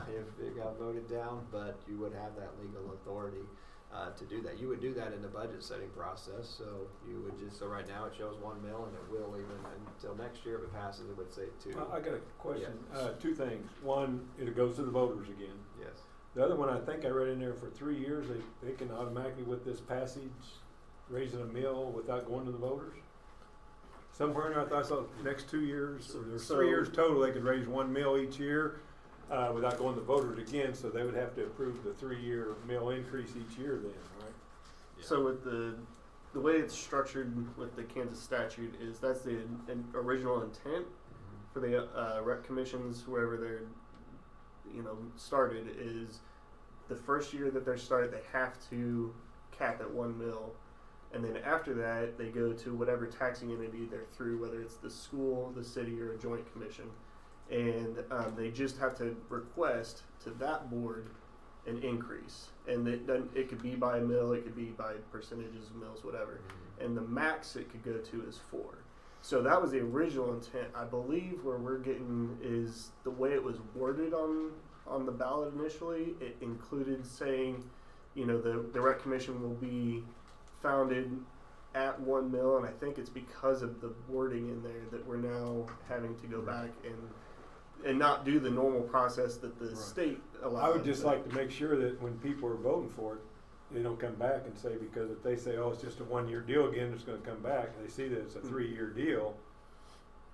if it got voted down, but you would have that legal authority to do that. You would do that in the budget setting process, so you would just, so right now it shows 1 mil, and it will even until next year, if it passes, it would say 2. I got a question. Yeah. 2 things. One, it goes to the voters again. Yes. The other one, I think I read in there for 3 years, they can automatically, with this passage, raising a mill without going to the voters? Somewhere in there, I thought I saw next 2 years, or there's 3 years total, they could raise 1 mill each year, without going to the voters again, so they would have to approve the 3-year mill increase each year then, right? Yeah. So with the way it's structured with the Kansas statute is that's the original intent for the rec commissions, wherever they're, started, is the first year that they're started, they have to cap at 1 mil. And then after that, they go to whatever taxing entity they're through, whether it's the school, the city, or a joint commission. And they just have to request to that board an increase. And it could be by a mill, it could be by percentages of mills, whatever. And the max it could go to is 4. So that was the original intent. I believe where we're getting is the way it was worded on the ballot initially. It included saying, the rec commission will be founded at 1 mil, and I think it's because of the wording in there that we're now having to go back and not do the normal process that the state allows. I would just like to make sure that when people are voting for it, they don't come back and say, because if they say, oh, it's just a 1-year deal again, it's going to come back, they see that it's a 3-year deal,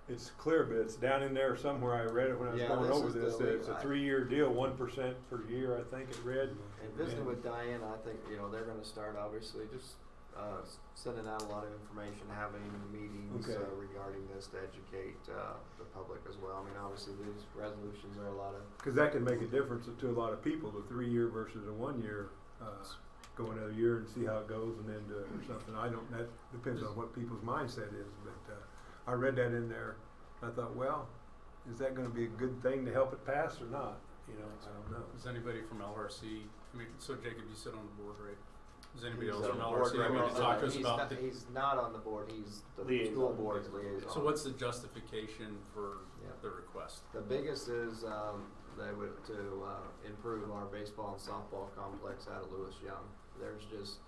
it's clear, but it's down in there somewhere. I read it when I was going over this, that it's a 3-year deal, 1% per year, I think it read. And visiting with Diane, I think, they're going to start obviously just sending out a lot of information, having meetings regarding this to educate the public as well. I mean, obviously these resolutions are a lot of... Because that can make a difference to a lot of people, the 3-year versus a 1-year, go another year and see how it goes and then do it or something. That depends on what people's mindset is, but I read that in there. I thought, well, is that going to be a good thing to help it pass or not? I don't know. Is anybody from LRC, so Jacob, you sit on the board, right? Is anybody He's else from on the board LRC right want to now. talk to us He's about not, he's not on the board, he's the school board's liaison. So what's the justification for the request? The biggest is they would to improve our baseball and softball complex out of Louis Young. There's just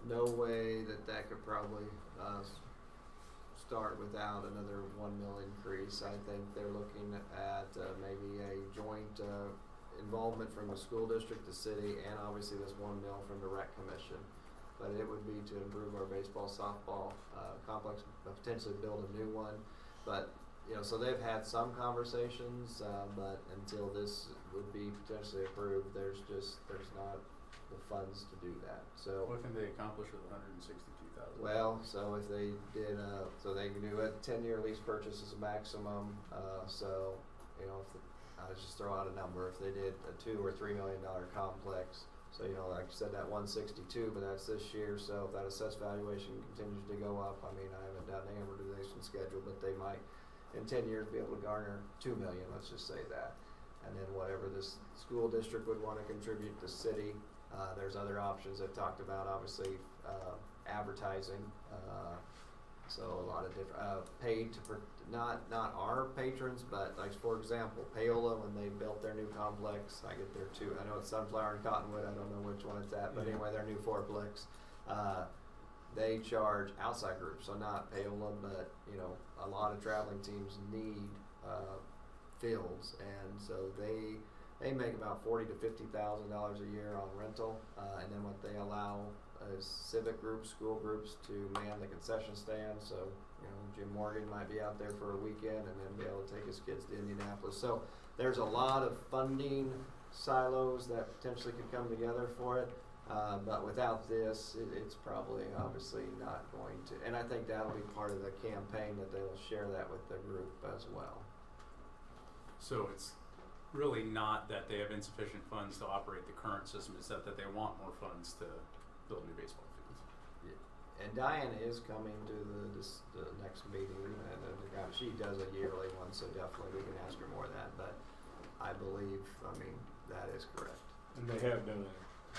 no way that could probably start without another 1 mil increase. I think they're looking at maybe a joint involvement from the school district, the city, and obviously this 1 mil from the rec commission. But it would be to improve our baseball, softball complex, potentially build a new one. But so they've had some conversations, but until this would be potentially approved, there's not the funds to do that. So what can they accomplish with $162,000? Well, so if they did, so they can do a 10-year lease purchase as a maximum. So I was just throw out a number. If they did a $2 or $3 million complex, so like I said, that 162, but that's this year. So if that assessed valuation continues to go up, I mean, I haven't done the amortization schedule, but they might in 10 years be able to garner $2 million. Let's just say that, and then whatever this school district would want to contribute to city. There's other options I've talked about, obviously advertising. So a lot of different paid to not our patrons, but like for example, Paola, when they built their new complex, I get there too. I know it's Sunflower and Cottonwood. I don't know which one it's at, but anyway, their new fourplex. They charge outside groups, so not Paola, but a lot of traveling teams need fields, and so they make about $40,000 to $50,000 a year on rental, and then what they allow is civic groups, school groups to man the concession stand. So Jim Morgan might be out there for a weekend and then be able to take his kids to Indianapolis. So there's a lot of funding silos that potentially could come together for it, but without this, it's probably obviously not going to. And I think that'll be part of the campaign, that they will share that with the group as well. So it's really not that they have insufficient funds to operate the current system, it's that they want more funds to build new baseball fields. Yeah. And Diane is coming to the next meeting, and she does a yearly one, so definitely we can ask her more of that, but I believe, that is correct. And they have done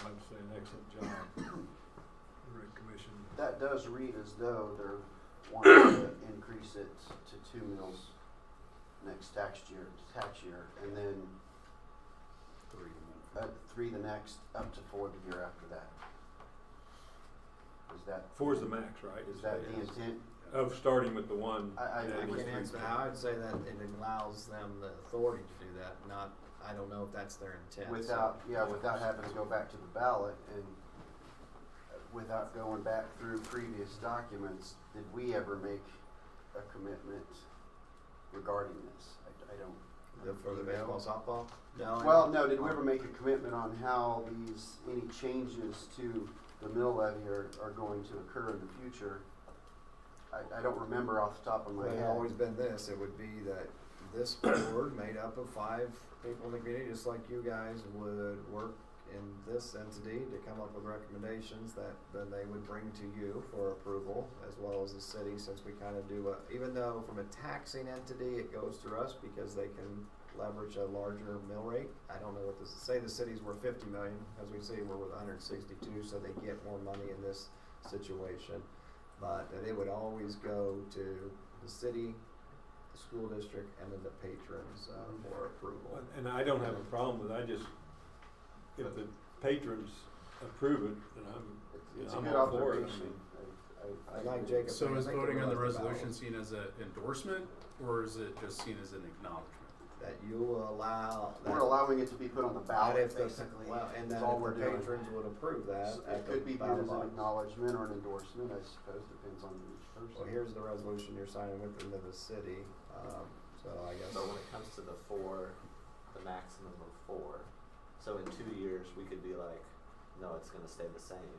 I would say, an excellent job, the Rec Commission. That does read as though they're wanting to increase it to 2 mils next tax year, and then 3 the next, up to 4 the year after that. Is that? 4 is the max, right? Is that the intent? Of starting with the one. I I and can't answer that. I would say that it allows them the authority to do that, not, I don't know if that's their intent. Without, without having to go back to the ballot and without going back through previous documents, did we ever make a commitment regarding this? I don't. For the baseball, softball? No. Well, no, did we ever make a commitment on how any changes to the mill levy are going to occur in the future? I don't remember off the top of my Well, head. it's always been this, it would be that this board made up of 5 people in the community, just like you guys would work in this entity to come up with recommendations that then they would bring to you for approval, as well as the city, since we kind of do even though from a taxing entity it goes through us because they can leverage a larger mill rate. I don't know what this is. Say the city's worth 50 million, as we see we're worth 162, so they get more money in this situation. But that it would always go to the city, the school district, and then the patrons for approval. And I don't have a problem with it. If the patrons approve it, then It's I'm a good all for it. observation. I like Jacob. So I is think voting on the it was resolution ballot. seen as an endorsement, or is it just seen as an acknowledgement? That you will allow. We're allowing it to be put on the That ballot, if the, basically. well, and is then all if we're the doing. patrons would approve that. So at it the could be viewed ballot as an box. acknowledgement or an endorsement, I suppose, depends on each person. Well, here's the resolution you're signing with into the city, so I guess. So when it comes to the 4, the maximum of 4, so in 2 years, we could be like, no, it's gonna stay the same.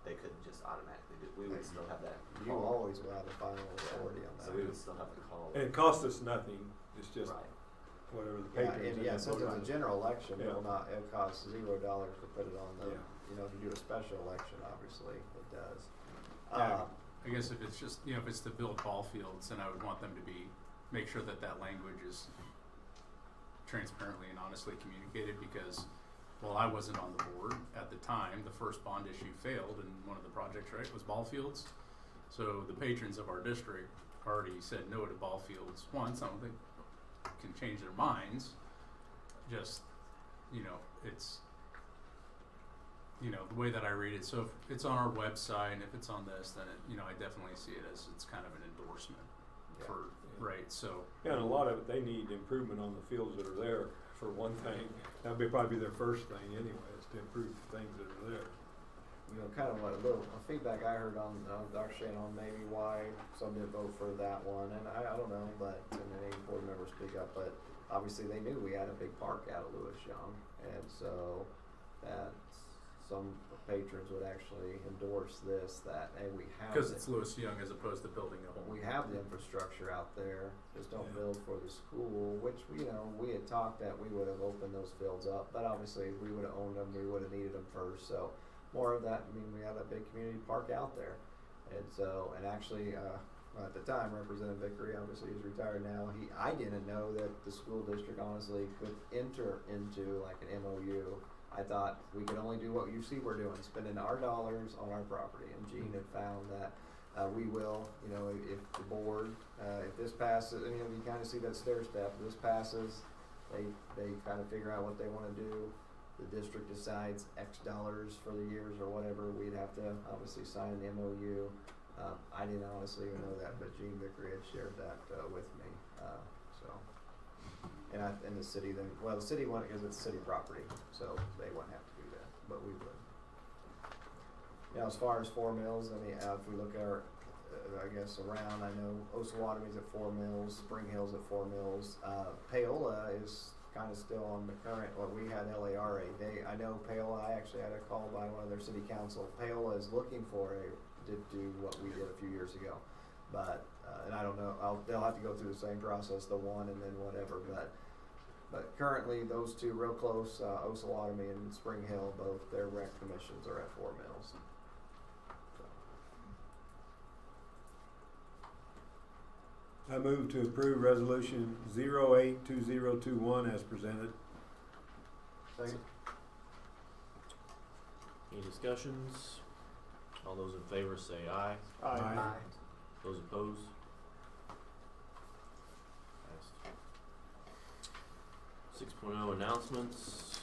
They couldn't just automatically do, we would still have that You call. always will have the final authority on that. So we would still have the call. And it costs us nothing. It's just Right. whatever the Yeah, patrons. and yeah, since it's a general election, Yeah. it costs $0 to put it on the, Yeah. you know, if you do a special election, obviously, it does. Yeah, I guess if it's just, if it's to build ball fields, then I would want them to make sure that language is transparently and honestly communicated, because while I wasn't on the board at the time, the first bond issue failed, and one of the projects, right, was ball fields. So the patrons of our district already said no to ball fields once. I don't think can change their minds. Just, it's, the way that I read it. So if it's on our website and if it's on this, then I definitely see it as it's kind of an endorsement for, right? So. Yeah, and a lot of it, they need improvement on the fields that are there, for one thing. That'd probably be their first thing anyway, is to improve the things that are there. Kind of what a feedback I heard on Dr. Shane on maybe why some didn't vote for that one, and I don't know, but and any board members speak up, but obviously they knew we had a big park out of Louis Young, and so that some patrons would actually endorse this, that hey, we have because it's Louis Young as opposed to building a whole. We have the infrastructure out there, just don't build for the school, which we had talked that we would have opened those fields up, but obviously if we would have owned them, we would have needed them first, so more of that. We have that big community park out there, and so, and actually, at the time, Representative Vickery, obviously he's retired now. I didn't know that the school district honestly could enter into like an MOU. I thought we could only do what you see we're doing, spending our dollars on our property. And Gene had found that we will, if the board, if this passes, you kind of see that stair step. If this passes, they kind of figure out what they want to do. The district decides X dollars for the years or whatever, we'd have to obviously sign an MOU. I didn't honestly even know that, but Gene Vickery had shared that with me. And the city then, the city wouldn't, because it's city property, so they wouldn't have to do that, but we would. Now, as far as 4 mills, if we look at I guess around, I know Osawatomie's at 4 mills, Spring Hill's at 4 mills. Paola is kind of still on the current, we had LARA. I know Paola, I actually had a call by one of their city council. Paola is looking to do what we did a few years ago. But, and I don't know, they'll have to go through the same process, the one and then whatever. But currently those two real close, Osawatomie and Spring Hill, both their rec commissions are at 4 mills. I move to approve resolution 082021 as presented. Second. Any discussions? All those in favor say aye. Aye. Those opposed? Passed. 6.0 announcements.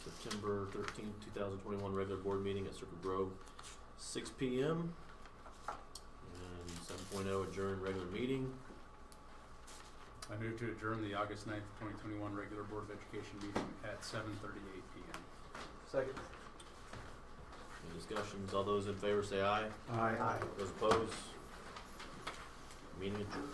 September 13th, 2021 regular board meeting at Circle Grove, 6 p.m. And 7.0 adjourn regular meeting. I move to adjourn the August 9th, 2021 regular Board of Education meeting at 7:38 p.m. Second. Any discussions? All those in favor say aye. Aye. Those opposed? Meeting adjourned.